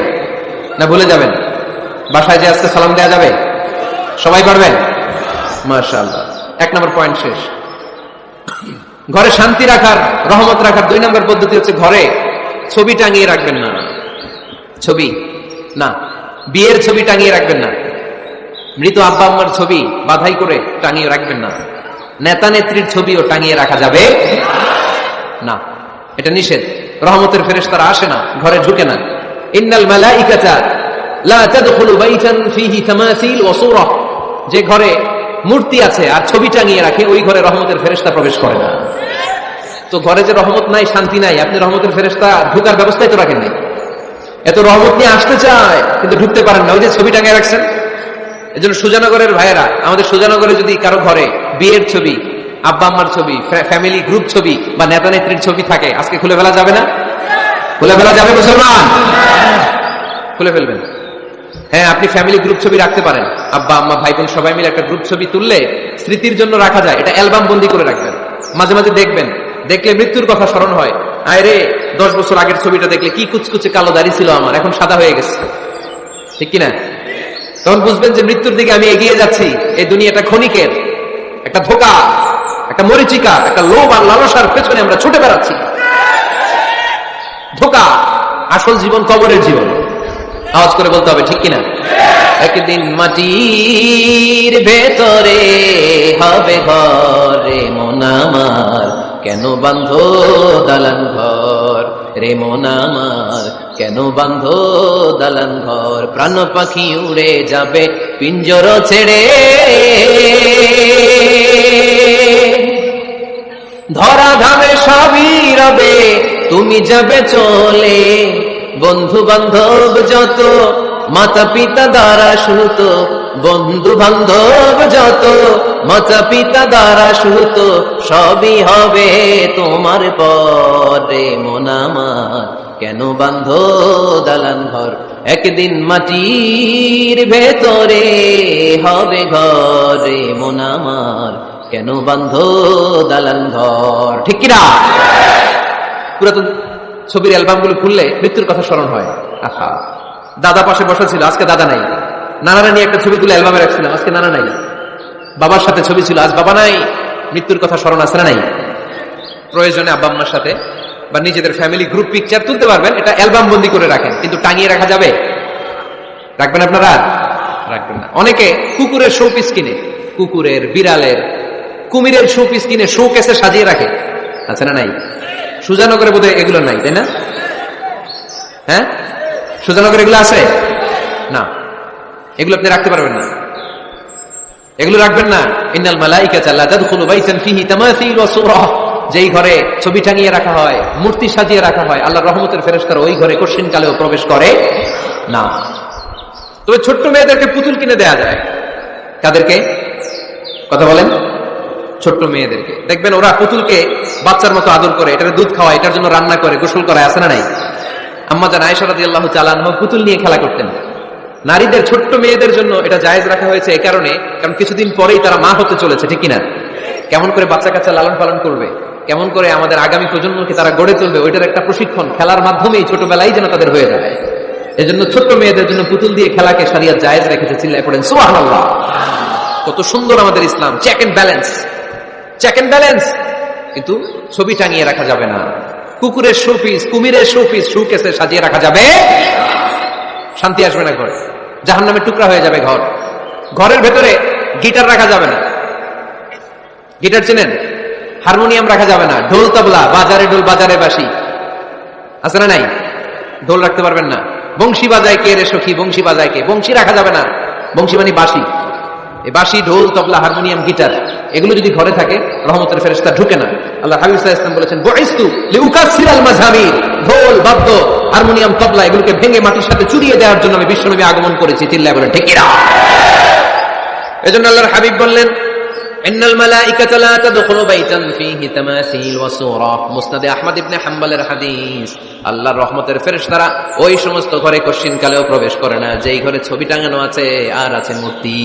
না ভুলে যাবেন? বাসায় যে আজকে সালাম দেওয়া যাবে? সবাই পারবেন? মাশাআল্লাহ। 1 নম্বর পয়েন্ট শেষ। ঘরে শান্তি রাখার, রহমত রাখার 2 নম্বর পদ্ধতি হচ্ছে ঘরে ছবি টাঙিয়ে রাখবেন না। ছবি না, বিয়ের ছবি টাঙিয়ে রাখবেন না। মৃত আব্বা আম্মার ছবি বাধাই করে টাঙিয়ে রাখবেন না। নেতা নেত্রীর ছবিও টাঙিয়ে রাখা যাবে না, এটা নিষেধ। রহমতের ফেরেশতারা আসে না, ঘরে ঢুকে না। ইন্নাল মালাইকাতা লা তাদখুলু বাইতান ফীহি তামাসিল ওয়া সূরা। যে ঘরে মূর্তি আছে আর ছবি টাঙিয়ে রাখে, ওই ঘরে রহমতের ফেরেশতা প্রবেশ করে না। তো ঘরে যে রহমত নাই, শান্তি নাই, আপনি রহমতের ফেরেশতা ঢুকার ব্যবস্থাই তো রাখেন নাই। এত রহমত নিয়ে আসতে চায় কিন্তু ঢুকতে পারেন না, ওই যে ছবি টাঙিয়ে রাখছেন। এজন্য সুজানগরের ভাইয়েরা, আমাদের সুজানগরে যদি কারো ঘরে বিয়ের ছবি, আব্বা আম্মার ছবি, ফ্যামিলি গ্রুপ ছবি বা নেতা নেত্রীর ছবি থাকে, আজকে খুলে ফেলা যাবে না? খুলে ফেলা যাবে মুসলমান? খুলে ফেলবেন। হ্যাঁ, আপনি ফ্যামিলি গ্রুপ ছবি রাখতে পারেন। আব্বা আম্মা ভাই বোন সবাই মিলে একটা গ্রুপ ছবি তুললে স্মৃতির জন্য রাখা যায়। এটা অ্যালবাম বন্দি করে রাখবেন। মাঝে মাঝে দেখবেন, দেখলে মৃত্যুর কথা স্মরণ হয়। আয় রে, 10 বছর আগের ছবিটা দেখলে কি কুচকুচে কালো দাড়ি ছিল আমার, এখন সাদা হয়ে গেছে, ঠিক কিনা? তখন বুঝবেন যে মৃত্যুর দিকে আমি এগিয়ে যাচ্ছি। এই দুনিয়াটা ক্ষণিকের, একটা ধোঁকা, একটা মরিচিকা, একটা লোভ আর লালসার পেছনে আমরা ছুটে বেড়াচ্ছি। ধোঁকা, আসল জীবন কবরের জীবন। আওয়াজ করে বলতে হবে, ঠিক কিনা? একদিন মাটির ভেতরে হবে ঘর রে মন আমার, কেন বাঁধো দালান ঘর রে মন আমার, কেন বাঁধো দালান ঘর। প্রাণ পাখি উড়ে যাবে পিঞ্জর ছেড়ে, ধরা ধামে সবই রবে তুমি যাবে চলে। বন্ধু বান্ধব যত, মাতা পিতা দ্বারা সুত, বন্ধু বান্ধব যত, মাতা পিতা দ্বারা সুত, সবই হবে তোমার পরে মন আমার, কেন বাঁধো দালান ঘর। একদিন মাটির ভেতরে হবে ঘরে মন আমার, কেন বাঁধো দালান ঘর। ঠিক কিনা? পুরাতন ছবির অ্যালবামগুলো খুললে মৃত্যুর কথা স্মরণ হয়। আহা, দাদা পাশে বসা ছিল, আজকে দাদা নাই। নানারা নিয়ে একটা ছবি তুলে অ্যালবামে রাখছিলাম, আজকে নানা নাই। বাবার সাথে ছবি ছিল, আজ বাবা নাই। মৃত্যুর কথা স্মরণ আছে না নাই? প্রয়োজনে আব্বা আম্মার সাথে বা নিজেদের ফ্যামিলি গ্রুপ পিকচার তুলতে পারবেন, এটা অ্যালবাম বন্দি করে রাখেন, কিন্তু টাঙিয়ে রাখা যাবে? রাখবেন আপনারা? রাখবেন না। অনেকে কুকুরের শো পিস কিনে, কুকুরের, বিড়ালের, কুমিরের শো পিস কিনে শো কেসে সাজিয়ে রাখে, আছে না নাই? সুজানগরে বোধহয় এগুলো নাই, তাই না? হ্যাঁ, সুজানগরে এগুলো আছে না? এগুলো আপনি রাখতে পারবেন না, এগুলো রাখবেন না। ইন্নাল মালাইকাতা লা তাদখুলু বাইতান ফীহি তামাসিল ওয়া সূরা। যেই ঘরে ছবি টাঙিয়ে রাখা হয়, মূর্তি সাজিয়ে রাখা হয়, আল্লাহর রহমতের ফেরেশতারা ওই ঘরে কঠিন কালেও প্রবেশ করে না। তবে ছোট্ট মেয়েদেরকে পুতুল কিনে দেয়া যায়। কাদেরকে কথা বলেন? ছোট্ট মেয়েদেরকে দেখবেন ওরা পুতুলকে বাচ্চার মতো আদর করে, এটার দুধ খাওয়ায়, এটার জন্য রান্না করে, গোসল করায়, আছে না নাই? আম্মা জান আয়েশা রাদিয়াল্লাহু তাআলা আনহা পুতুল নিয়ে খেলা করতেন। নারীদের, ছোট্ট মেয়েদের জন্য এটা জায়েজ রাখা হয়েছে এই কারণে, কারণ কিছুদিন পরেই তারা মা হতে চলেছে, ঠিক কিনা? কেমন করে বাচ্চা কাচ্চা লালন পালন করবে, কেমন করে আমাদের আগামী প্রজন্মকে তারা গড়ে তুলবে, ওইটার একটা প্রশিক্ষণ খেলার মাধ্যমেই ছোটবেলায় যেন তাদের হয়ে যায়। এজন্য ছোট্ট মেয়েদের জন্য পুতুল দিয়ে খেলাকে শরিয়ত জায়েজ রেখেছে। চিল্লায় পড়েন সুবহানাল্লাহ। কত সুন্দর আমাদের ইসলাম, check and balance, check and balance. কিন্তু ছবি টাঙিয়ে রাখা যাবে না, কুকুরের শোপিস, কুমিরের শোপিস শোকেসে সাজিয়ে রাখা যাবে, শান্তি আসবে না ঘরে, জাহান্নামের টুকরা হয়ে যাবে ঘর। ঘরের ভেতরে গিটার রাখা যাবে না, গিটার চেনেন? হারমোনিয়াম রাখা যাবে না, ঢোল তবলা, বাজারে ঢোল বাজারে বাঁশি আছে না নাই? ঢোল রাখতে পারবেন না। বংশী বাজায় কে রে সখী, বংশী বাজায় কে? বংশী রাখা যাবে না, বংশী মানে বাঁশি। এই বাঁশি, ঢোল, তবলা, হারমোনিয়াম, গিটার এগুলো যদি ঘরে থাকে রহমতের ফেরেশতা ঢুকে না। আল্লাহ হাবিব সাল্লাল্লাহু আলাইহি ওয়াসাল্লাম বলেছেন, বুইসতু লিউকাসসিরাল মাযহামির, ঢোল, বাদ্য, হারমোনিয়াম, তবলা এগুলোকে ভেঙে মাটির সাথে চুরিয়ে দেওয়ার জন্য আমি বিশ্বনবী আগমন করেছি। চিল্লায় বলেন ঠিক কিনা? এজন্য আল্লাহর হাবিব বললেন, ইন্নাল মালাইকাতা লা তাদখুলু বাইতান ফীহি তামাসিল ওয়া সূরা। মুসনাদে আহমদ ইবনে হাম্বলের হাদিস। আল্লাহর রহমতের ফেরেশতারা ওই সমস্ত ঘরে কশিন কালেও প্রবেশ করে না যেই ঘরে ছবি টাঙানো আছে আর আছে মূর্তি।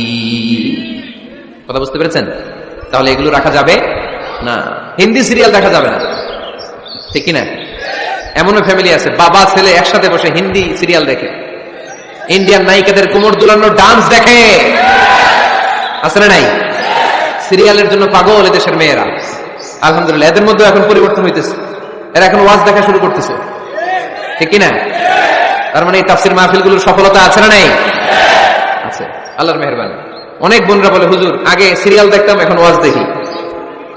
কথা বুঝতে পেরেছেন? তাহলে এগুলো রাখা যাবে না। হিন্দি সিরিয়াল দেখা যাবে না, ঠিক কিনা? এমনও ফ্যামিলি আছে বাবা ছেলে একসাথে বসে হিন্দি সিরিয়াল দেখে, ইন্ডিয়ান নায়িকাদের কোমর দুলানো ডান্স দেখে, আছে না নাই? সিরিয়ালের জন্য পাগল এদেশের মেয়েরা। আলহামদুলিল্লাহ, এদের মধ্যে এখন পরিবর্তন হইতেছে, এরা এখন ওয়াজ দেখা শুরু করতেছে, ঠিক কিনা? তার মানে এই তাফসির মাহফিলগুলোর সফলতা আছে না নাই? আছে, আল্লাহর মেহেরবানি। অনেক বোনরা বলে, হুজুর আগে সিরিয়াল দেখতাম এখন ওয়াজ দেখি।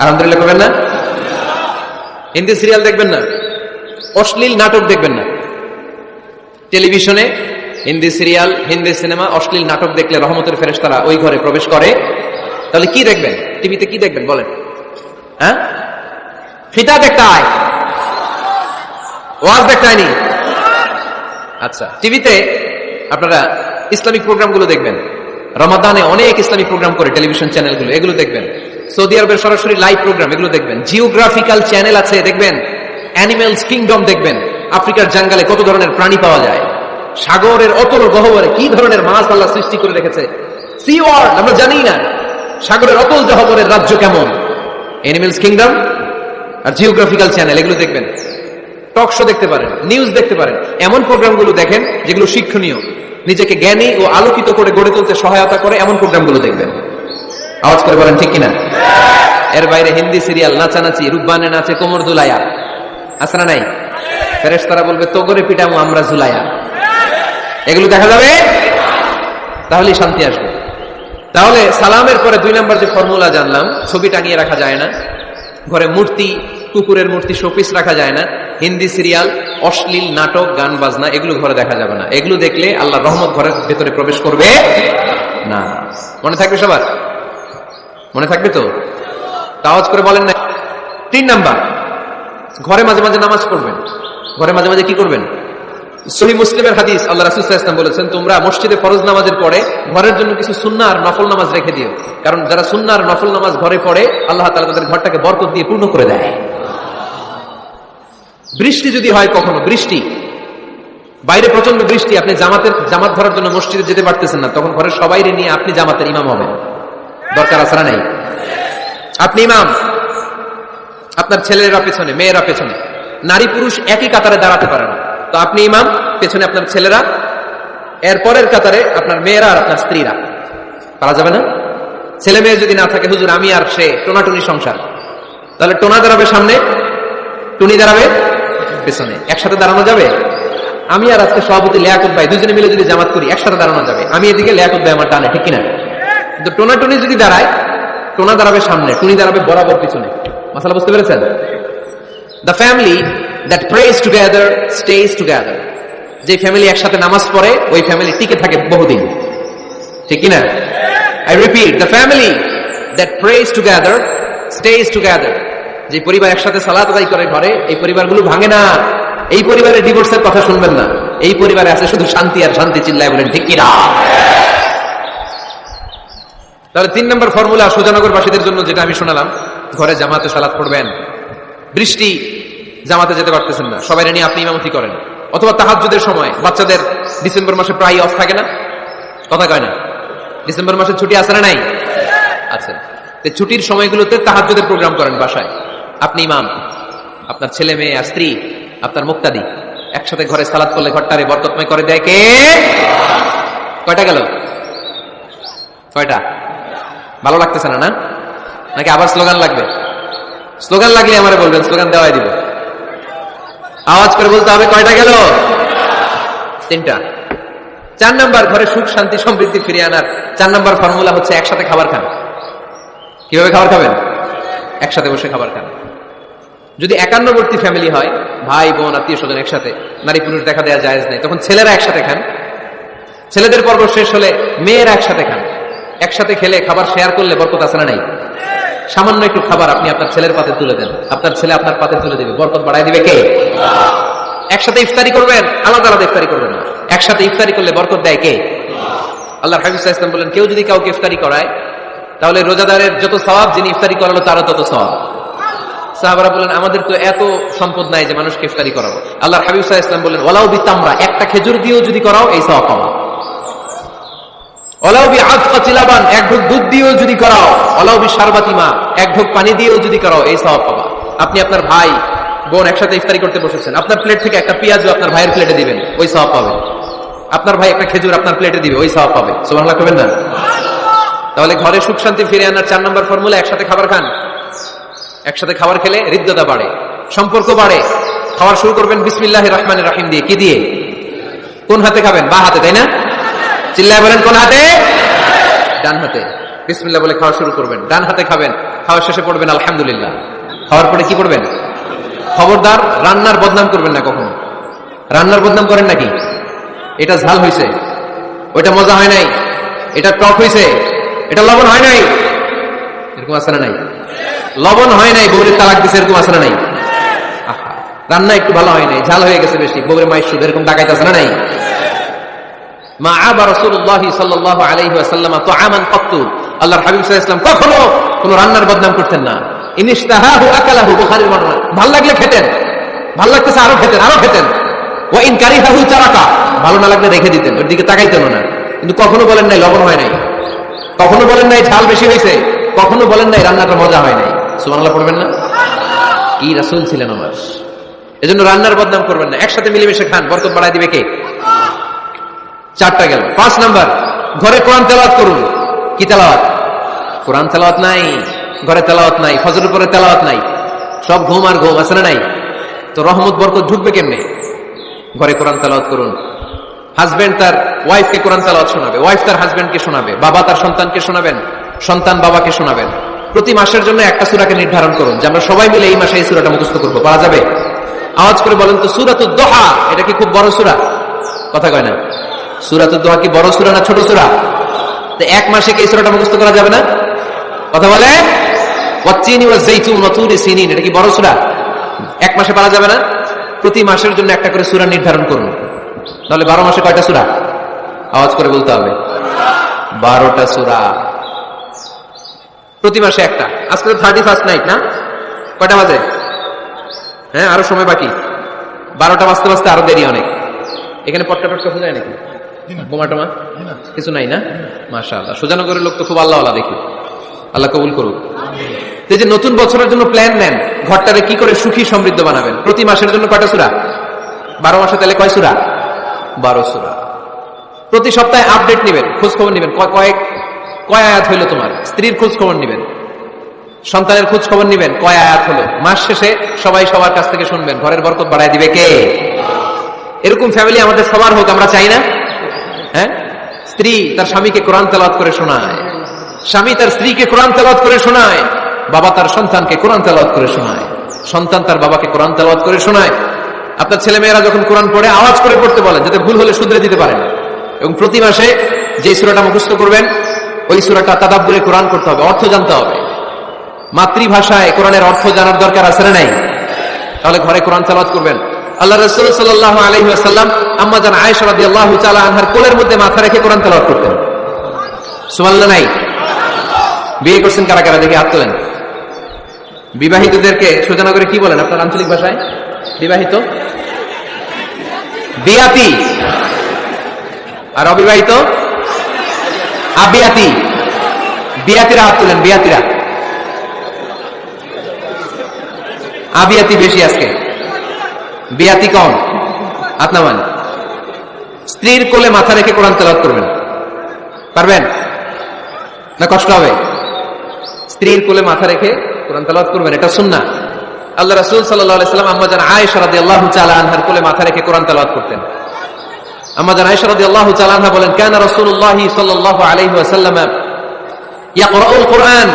আলহামদুলিল্লাহ করবেন না? হিন্দি সিরিয়াল দেখবেন না, অশ্লীল নাটক দেখবেন না। টেলিভিশনে হিন্দি সিরিয়াল, হিন্দি সিনেমা, অশ্লীল নাটক দেখলে রহমতের ফেরেশতারা ওই ঘরে প্রবেশ করে। তাহলে কি দেখবেন? টিভিতে কি দেখবেন বলেন? হ্যাঁ, ফিতা দেখতে হয়, ওয়াজ দেখতে হয়নি। আচ্ছা, টিভিতে আপনারা ইসলামিক প্রোগ্রামগুলো দেখবেন। রমাদানে অনেক ইসলামিক প্রোগ্রাম করে টেলিভিশন চ্যানেলগুলো, এগুলো দেখবেন। সৌদি আরবের সরাসরি লাইভ প্রোগ্রাম, এগুলো দেখবেন। জিওগ্রাফিক্যাল চ্যানেল আছে, দেখবেন। অ্যানিমেলস কিংডম দেখবেন, আফ্রিকার জঙ্গলে কত ধরনের প্রাণী পাওয়া যায়। সাগরের অতল গহ্বরে কি ধরনের মাছ আল্লাহ সৃষ্টি করে রেখেছে, সি ওয়ার্ল্ড আমরা জানি না। সাগরের অতল গহ্বরের রাজ্য কেমন, অ্যানিমেলস কিংডম আর জিওগ্রাফিক্যাল চ্যানেল এগুলো দেখবেন। টক শো দেখতে পারেন, নিউজ দেখতে পারেন। এমন প্রোগ্রামগুলো দেখেন যেগুলো শিক্ষণীয়, নিজেকে জ্ঞানী ও আলোকিত করে গড়ে তুলতে সহায়তা করে, এমন প্রোগ্রামগুলো দেখবেন। আওয়াজ করে বলেন ঠিক কিনা? এর বাইরে হিন্দি সিরিয়াল, নাচানাচি, রূপবানে নাচে কোমর দুলাইয়া, আছে না নাই? ফেরেশতারা বলবে তো করে পিটামু আমরা ঝুলাইয়া। এগুলো দেখা যাবে, তাহলেই শান্তি আসবে। তাহলে সালামের পরে 2 নাম্বার যে ফর্মুলা জানলাম, ছবি টাঙিয়ে রাখা যায় না, ঘরে মূর্তি, কুকুরের মূর্তি, শোপিস রাখা যায় না, হিন্দি সিরিয়াল, অশ্লীল নাটক, গান বাজনা এগুলো ঘরে দেখা যাবে না। এগুলো দেখলে আল্লাহর রহমত ঘরের ভেতরে প্রবেশ করবে না। মনে থাকবে সবার? মনে থাকবে তো? আওয়াজ করে বলেন না। 3 নাম্বার, ঘরে মাঝে মাঝে নামাজ পড়বেন। ঘরে মাঝে মাঝে কি করবেন? সহিহ মুসলিমের হাদিস, আল্লাহ রাসূল সাল্লাল্লাহু আলাইহি ওয়াসাল্লাম বলেছেন, তোমরা মসজিদে ফরজ নামাজের পরে ঘরের জন্য কিছু সুন্নাহ আর নফল নামাজ রেখে দিও, কারণ যারা সুন্নাহ আর নফল নামাজ ঘরে পড়ে আল্লাহ তাআলা তাদের ঘরটাকে বরকত দিয়ে পূর্ণ করে দেয়। বৃষ্টি যদি হয়, কখনো বৃষ্টি, বাইরে প্রচন্ড বৃষ্টি, আপনি জামাত ধরার জন্য মসজিদে যেতে পারতেছেন না, তখন ঘরের সবাইরে নিয়ে আপনি জামাতের ইমাম হবেন। দরকার আছে না নাই? আপনি ইমাম, আপনার ছেলেরা পেছনে, মেয়েরা পেছনে, নারী পুরুষ একই কাতারে দাঁড়াতে পারে না, তো আপনি ইমাম, পেছনে আপনার ছেলেরা, এর পরের কাতারে আপনার মেয়েরা আর আপনার স্ত্রীরা। পারা যাবে না? ছেলে মেয়ে যদি না থাকে, হুজুর আমি আর সে টোনাটুনি সংসার, তাহলে টোনা দাঁড়াবে সামনে, টুনি দাঁড়াবে পেছনে। একসাথে দাঁড়ানো যাবে? আমি আর আজকে সভাপতি লিয়াকত ভাই দুজনে মিলে যদি জামাত করি, একসাথে দাঁড়ানো যাবে। আমি এদিকে, লিয়াকত ভাই আমার টানে, ঠিক কিনা? কিন্তু টোনাটুনি যদি দাঁড়ায়, টোনা দাঁড়াবে সামনে, টুনি দাঁড়াবে বরাবর পিছনে। মাসালা বুঝতে পেরেছেন? The family that prays together stays together. যে ফ্যামিলি একসাথে নামাজ পড়ে, ওই ফ্যামিলি টিকে থাকে বহুদিন, ঠিক কিনা? I repeat, the family that prays together stays together. যে পরিবার একসাথে সালাত আদায় করে ঘরে, এই পরিবারগুলো ভাঙে না। এই পরিবারে ডিভোর্সের কথা শুনবেন না। এই পরিবারে আছে শুধু শান্তি আর শান্তি। চিল্লায় বলেন ঠিক কিনা? তাহলে 3 নম্বর ফর্মুলা সুজানগরবাসীদের জন্য যেটা আমি শোনালাম, ঘরে জামাতে সালাত পড়বেন। বৃষ্টি, জামাতে যেতে পারতেছেন না, সবাই নিয়ে আপনি ইমামতি করেন। অথবা তাহাজ্জুদের সময় বাচ্চাদের ডিসেম্বর মাসে প্রায় অফ থাকে না, কথা কয় না? ডিসেম্বর মাসে ছুটি আছে না নাই? আছে। ছুটির সময়গুলোতে তাহাজ্জুদের প্রোগ্রাম করেন বাসায়। আপনি ইমাম, আপনার ছেলে মেয়ে আর স্ত্রী, আপনার মুক্তাদি একসাথে ঘরে সালাত করলে ঘরটারে বরকতময় করে দেয় কে? কয়টা গেল? কয়টা? ভালো লাগতেছে না, না? নাকি আবার স্লোগান লাগবে? স্লোগান লাগলে আমারে বলবেন, স্লোগান দেওয়াই দিব। আওয়াজ করে বলতে হবে কয়টা গেল? 3টা। 4 নাম্বার, ঘরে সুখ শান্তি সমৃদ্ধি ফিরিয়ে আনার 4 নাম্বার ফর্মুলা হচ্ছে একসাথে খাবার খান। কিভাবে খাবার খাবেন? একসাথে বসে খাবার খান। যদি একান্নবর্তী ফ্যামিলি হয়, ভাই বোন আত্মীয় স্বজন একসাথে, নারী পুরুষ দেখা দেওয়া জায়েজ নেই, তখন ছেলেরা একসাথে খান। ছেলেদের পর্ব শেষ হলে মেয়েরা একসাথে খান। একসাথে খেলে খাবার শেয়ার করলে বরকত আছে না নাই? সামান্য একটু খাবার আপনি আপনার ছেলের পাতে তুলে দেন, আপনার ছেলে আপনার পাতে তুলে দিবে, বরকত বাড়ায় দিবে কে? একসাথে ইফতারি করবেন, আলাদা আলাদা ইফতারি করবেন না। একসাথে ইফতারি করলে বরকত দেয় কে? আল্লাহর হাবিব সাল্লাল্লাহু আলাইহি ওয়াসাল্লাম বলেন, কেউ যদি কাউকে ইফতারি করায় তাহলে রোজাদারের যত সওয়াব, যিনি ইফতারি করালো তারও তত সওয়াব। সাহাবারা বলেন, আমাদের তো এত সম্পদ নাই যে মানুষকে ইফতারি করাবো। আল্লাহর হাবিব সাল্লাল্লাহু আলাইহি ওয়াসাল্লাম বলেন, ওয়ালাউ বিতামরা, একটা খেজুর দিয়েও যদি করাও এই সওয়াব পাবা। ওয়ালাউ বিআফকাতি লাবান, এক ঢোক দুধ দিয়েও যদি করাও, ওয়ালাউ বিশারবাতি মা, এক ঢোক পানি দিয়েও যদি করাও, এই সওয়াব পাবা। আপনি আপনার ভাই বোন একসাথে ইফতারি করতে বসেছেন, আপনার প্লেট থেকে একটা পেঁয়াজও আপনার ভাইয়ের প্লেটে দিবেন, ওই সওয়াব পাবেন। আপনার ভাই একটা খেজুর আপনার প্লেটে দিবে, ওই সওয়াব পাবে। সুবহানাল্লাহ কইবেন না? তাহলে ঘরে সুখ শান্তি ফিরে আনার 4 নম্বর ফর্মুলা একসাথে খাবার খান। একসাথে খাবার খেলে হৃদ্যতা বাড়ে, সম্পর্ক বাড়ে। খাবার শুরু করবেন বিসমিল্লাহির রহমানির রহিম দিয়ে। কি দিয়ে? কোন হাতে খাবেন? বা হাতে, তাই না? চিল্লায় বলেন কোন হাতে? ডান হাতে। বিসমিল্লাহ বলে খাওয়া শুরু করবেন, ডান হাতে খাবেন। খাওয়ার শেষে পড়বেন আলহামদুলিল্লাহ। খাওয়ার পরে কি পড়বেন? খবরদার রান্নার বদনাম করবেন না কখনো। রান্নার বদনাম করেন নাকি? এটা ঝাল হয়েছে, ওইটা মজা হয় নাই, এটা টক হয়েছে, এটা লবণ হয় নাই, এরকম আছে না নাই? লবণ হয় নাই, বউরে তালাক দিছে, এরকম আছে না নাই? রান্না একটু ভালো হয় নাই, ঝাল হয়ে গেছে বেশি, বউরে মাইর সুদ, এরকম ডাকাইতে আছে না নাই? মা আবা রাসূলুল্লাহ সাল্লাল্লাহু আলাইহি ওয়াসাল্লাম তুআমান ক্বাত্তু, আল্লাহর হাবিব সাল্লাল্লাহু আলাইহি ওয়াসাল্লাম কখনো কোন রান্নার বদনাম করতেন না। ইনিশতাহাহু আকালাহু, বুখারীর বর্ণনা। ভাল লাগলে খেতেন, ভাল লাগতেছে আরো খেতেন, আরো খেতেন। ওয়া ইন কারিহাহু তারাকা, ভালো না লাগলে রেখে দিতেন, ওর দিকে তাকাইতেন না। কিন্তু কখনো বলেন নাই লবণ হয় নাই, কখনো বলেন নাই ঝাল বেশি হয়েছে, কখনো বলেন নাই রান্নাটা মজা হয় নাই। সুবহানাল্লাহ পড়বেন না? কি রাসূল ছিলেন আমার। এজন্য রান্নার বদনাম করবেন না, একসাথে মিলেমিশে খান, বরকত বাড়ায় দিবে কে? 4টা গেল। 5 নাম্বার, ঘরে কোরআন তেলাওয়াত করুন। কি তেলাওয়াত? কোরআন তেলাওয়াত নাই, ঘরে তেলাওয়াত নাই, ফজরের পরে তেলাওয়াত নাই, সব ঘুম আর ঘুম, আছে না নাই? তো রহমত বরকত ঢুকবে কেমনে? ঘরে কোরআন তেলাওয়াত করুন। হাজবেন্ড তার ওয়াইফকে কোরআন তেলাওয়াত শোনাবে, ওয়াইফ তার হাজবেন্ডকে শোনাবে, বাবা তার সন্তানকে শোনাবেন, সন্তান বাবাকে শোনাবেন। প্রতি মাসের জন্য একটা সূরাকে নির্ধারণ করুন যে আমরা সবাই মিলে এই মাসে এই সূরাটা মুখস্থ করব। পারা যাবে? আওয়াজ করে বলেন তো, সূরাতুদ দুহা এটা কি খুব বড় সূরা? কথা কয় না? সূরাতুদ দুহা কি বড় সূরা না ছোট সূরা? তো এক মাসে কি এই সূরাটা মুখস্থ করা যাবে না? কথা বলে? ওয়াত্তিনি ওয়াজ-যাইতুন ওয়া তুরি সিনিন, এটা কি বড় সূরা? এক মাসে পারা যাবে না? প্রতি মাসের জন্য একটা করে সূরা নির্ধারণ করুন। তাহলে 12 মাসে কয়টা সূরা? আওয়াজ করে বলতে হবে, 12টা সূরা। প্রতি মাসে একটা। আজকে তো 31st নাইট না? কয়টা বাজে? হ্যাঁ, আরো সময় বাকি। 12টা বাজতে বাজতে আরো দেরি অনেক। এখানে পটকা টটকা খোঁজা নাকি? বোমা টোমা কিছু নাই না? মাশাআল্লাহ, সুজানগরের লোক তো খুব আল্লাহওয়ালা দেখি। আল্লাহ কবুল করুক। এই যে নতুন বছরের জন্য প্ল্যান নেন, ঘরটারে কি করে সুখী সমৃদ্ধ বানাবেন। প্রতি মাসের জন্য কয়টা সূরা? 12 মাসে তাহলে কয় সূরা? 12 সূরা। প্রতি সপ্তাহে আপডেট নেবেন, খোঁজ খবর নেবেন, কয় আয়াত হইলো তোমার। স্ত্রীর খোঁজ খবর নেবেন, সন্তানের খোঁজ খবর নেবেন, কয় আয়াত হলো। মাস শেষে সবাই সবার কাছ থেকে শুনবেন। ঘরের বরকত বাড়ায় দিবে কে? এরকম ফ্যামিলি আমাদের সবার হোক, আমরা চাই না? হ্যাঁ, স্ত্রী তার স্বামীকে কোরআন তেলাওয়াত করে শোনায়, স্বামী তার স্ত্রীকে কোরআন তেলাওয়াত করে শোনায়, বাবা তার সন্তানকে কোরআন তেলাওয়াত করে শোনায়, সন্তান তার বাবাকে কোরআন তেলাওয়াত করে শোনায়। আপনার ছেলে মেয়েরা যখন কোরআন পড়ে আওয়াজ করে পড়তে বলেন, যাতে ভুল হলে শুধরে দিতে পারেন। এবং প্রতি মাসে যে সূরাটা মুখস্থ করবেন, ওই সূরাটা তাদাব্বুরে কোরআন করতে হবে, অর্থ জানতে হবে। মাতৃভাষায় কোরআনের অর্থ জানার দরকার আছে না নাই? তাহলে ঘরে কোরআন তেলাওয়াত করবেন। আল্লাহ রাসূল সাল্লাল্লাহু আলাইহি ওয়াসাল্লাম আম্মা জান আয়েশা রাদিয়াল্লাহু তাআলা আনহার কোলের মধ্যে মাথা রেখে কোরআন তেলাওয়াত করতেন। সুবহানাল্লাহ নাই? বিয়ে করছেন কারা কারা দেখি হাত তোলেন। বিবাহিতদেরকে সুজানগরে কি বলেন আপনার আঞ্চলিক ভাষায়? বিবাহিত বিয়াতি। আর অবিবাহিত আবিয়াতি। বিয়াতিরা হাত তুলেন, বিয়াতিরা। আবিয়াতি বেশি আজকে, বিয়াতি কম। হাত নামান। স্ত্রীর কোলে মাথা রেখে কোরআন তেলাওয়াত করবেন, পারবেন না? কষ্ট হবে? স্ত্রীর কোলে মাথা রেখে কোরআন তেলাওয়াত করবেন, এটা সুন্নাহ। আল্লাহ রাসূল সাল্লাল্লাহু আলাইহি ওয়াসাল্লাম আম্মা জান আয়েশা রাদিয়াল্লাহু তাআলা আনহার কোলে মাথা রেখে কোরআন তেলাওয়াত করতেন। আম্মা জান আয়েশা রাদিয়াল্লাহু তাআলা আনহা বলেন, কানা রাসূলুল্লাহ সাল্লাল্লাহু আলাইহি ওয়াসাল্লাম ইয়াকরাউল কুরআন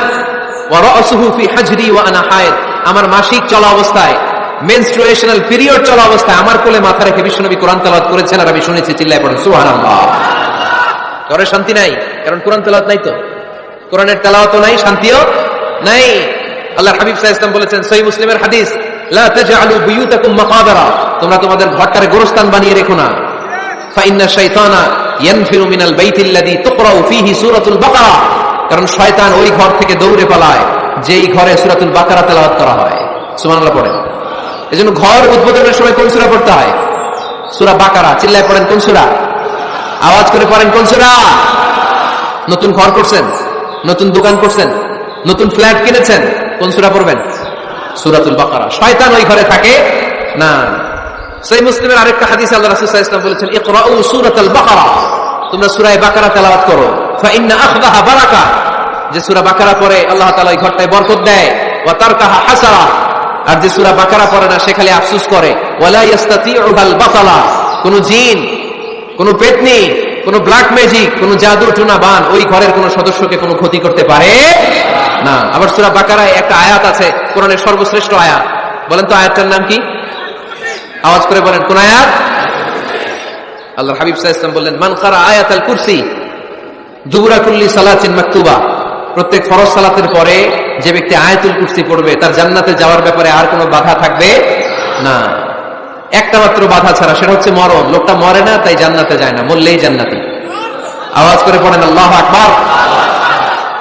ওয়া রা'সুহু ফি হাজরি ওয়া আনা হায়েদ। আমার মাসিক চলা অবস্থায়, মেনস্ট্রুয়েশনাল পিরিয়ড চলা অবস্থায় আমার কোলে মাথা রেখে বিশ্বনবী কোরআন তেলাওয়াত করেছেন, আর আমি শুনেছি। চিল্লায় পড়েন সুবহানাল্লাহ। ঘরে শান্তি নাই, কারণ কোরআন তেলাওয়াত নাই। তো কোরআনের তেলাওয়াতও নাই, শান্তিও নাই। আল্লাহর হাবিব সাল্লাল্লাহু আলাইহি ওয়াসাল্লাম বলেছেন, সহিহ মুসলিমের হাদিস, লা তাজআলু বুয়ুতাকুম মাকাবারা, তোমরা তোমাদের ঘরটারে গোরস্থান বানিয়ে রেখো না। ফা ইন্না শাইতানা ইয়ানফিরু মিনাল বাইতিল্লাযী তুকরাউ ফীহি সূরাতুল বাকারা, কারণ শয়তান ওই ঘর থেকে দৌড়ে পালায় যেই ঘরে সূরাতুল বাকারা তেলাওয়াত করা হয়। সুবহানাল্লাহ পড়েন। এজন্য ঘর উদ্বোধনের সময় কোন সূরা পড়তে হয়? সূরা বাকারা। চিল্লায় পড়েন কোন সূরা? আওয়াজ করে পড়েন কোন সূরা? নতুন ঘর করছেন, নতুন দোকান করছেন, নতুন ফ্ল্যাট কিনেছেন, কোন সূরা পড়বেন? সূরাতুল বাকারা। শয়তান ওই ঘরে থাকে না। সহিহ মুসলিমের আরেকটা হাদিসে আল্লাহ রাসূল সাল্লাল্লাহু আলাইহি ওয়াসাল্লাম বলেছেন, ইকরাউ সূরাতুল বাকারা, তোমরা সূরা বাকারা তেলাওয়াত করো। ফা ইন্না আখযাহা বারাকা, যে সূরা বাকারা পড়ে আল্লাহ তাআলা ওই ঘরটায় বরকত দেয়। ওয়া তারকাহা হাসারা, আর যে সূরা বাকারা পড়ে না সে খালি আফসোস করে। ওয়ালা ইস্তাতিউল বাতালা, কোন জিন, কোন পেতনি, কোন ব্ল্যাক ম্যাজিক, কোন জাদু টুনা বান ওই ঘরের কোন সদস্যকে কোন ক্ষতি করতে পারে না। আবার সূরা বাকারায় একটা আয়াত আছে, কোরআনের সর্বশ্রেষ্ঠ আয়াত। বলেন তো আয়াতটার নাম কি? আওয়াজ করে বলেন কোন আয়াত? আল্লাহর হাবিব সাল্লাল্লাহু আলাইহি ওয়াসাল্লাম বললেন, মান কারা আয়াতাল কুরসি দুবুরা কুল্লি সালাতিন মাকতুবা, প্রত্যেক ফরজ সালাতের পরে যে ব্যক্তি আয়াতুল কুরসি পড়বে তার জান্নাতে যাওয়ার ব্যাপারে আর কোনো বাধা থাকবে না। একটা মাত্র বাধা ছাড়া, সেটা হচ্ছে মরণ। লোকটা মরে না তাই জান্নাতে যায় না, মরলেই জান্নাতে। আওয়াজ করে পড়েন আল্লাহু আকবার।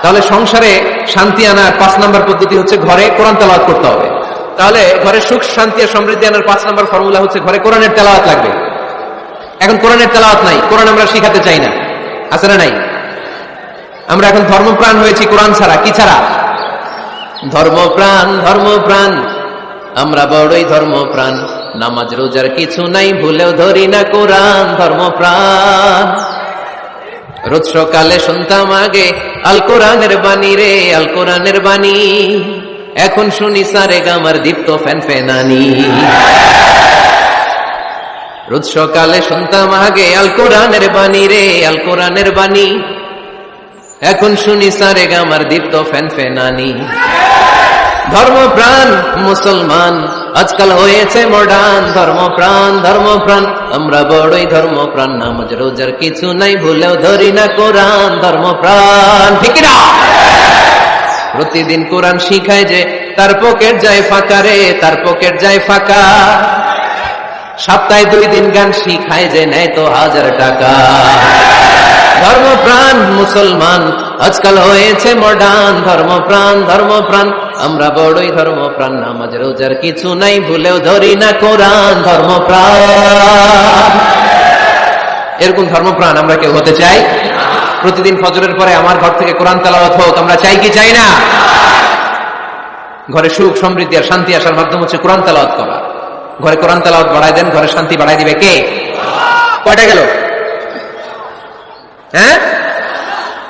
তাহলে সংসারে শান্তি আনার 5 নম্বর পদ্ধতি হচ্ছে ঘরে কোরআন তেলাওয়াত করতে হবে। তাহলে ঘরে সুখ শান্তি আর সমৃদ্ধি আনার 5 নম্বর ফর্মুলা হচ্ছে ঘরে কোরআনের তেলাওয়াত লাগবে। এখন কোরআনের তেলাওয়াত নাই, কোরআন আমরা শিখাতে চাই না, আছে না নাই? আমরা এখন ধর্মপ্রাণ হয়েছি কোরআন ছাড়া। কি ছাড়া? ধর্মপ্রাণ, ধর্মপ্রাণ, আমরা বড়ই ধর্মপ্রাণ। নামাজ রোজার কিছু নাই, ভুলেও ধরি না কোরআন। ধর্মপ্রাণ। রোজ সকালে শুনতাম আগে আল কোরআনের বাণী রে, আল কোরআনের বাণী। এখন শুনি সারে গামার দীপ্ত ফ্যান ফেনানি। রোজ সকালে শুনতাম আগে আল কোরআনের বাণী রে, আল কোরআনের বাণী। এখন শুনি সারে গামার দীপ্ত ফ্যান ফেনানি। ধর্মপ্রাণ মুসলমান আজকাল হয়েছে মডার্ন। ধর্মপ্রাণ, ধর্মপ্রাণ, আমরা বড়ই ধর্মপ্রাণ। নামাজ রোজার কিছু নাই, ভুলেও ধরি না কোরআন। ধর্মপ্রাণ, ঠিক না? প্রতিদিন কোরআন শিখায় যে তার পকেট যায় ফাঁকা রে, তার পকেট যায় ফাঁকা। সপ্তাহে 2 দিন গান শিখায় যে নেয় তো 1000 টাকা। ধর্মপ্রাণ মুসলমান আজকাল হয়েছে মডার্ন। ধর্মপ্রাণ, ধর্মপ্রাণ, আমরা বড়ই ধর্মপ্রাণ। নামাজ রোজার কিছু নাই, ভুলেও ধরি না কোরআন। ধর্মপ্রাণ। এরকম ধর্মপ্রাণ আমরা কেউ হতে চাই? প্রতিদিন ফজরের পরে আমার ঘর থেকে কোরআন তেলাওয়াত হোক, আমরা চাই কি চাই না? ঘরে সুখ সমৃদ্ধি আর শান্তি আসার মাধ্যম হচ্ছে কোরআন তেলাওয়াত করা। ঘরে কোরআন তেলাওয়াত বাড়ায় দেন, ঘরে শান্তি বাড়ায় দিবে কে? কয়টা গেল? হ্যাঁ,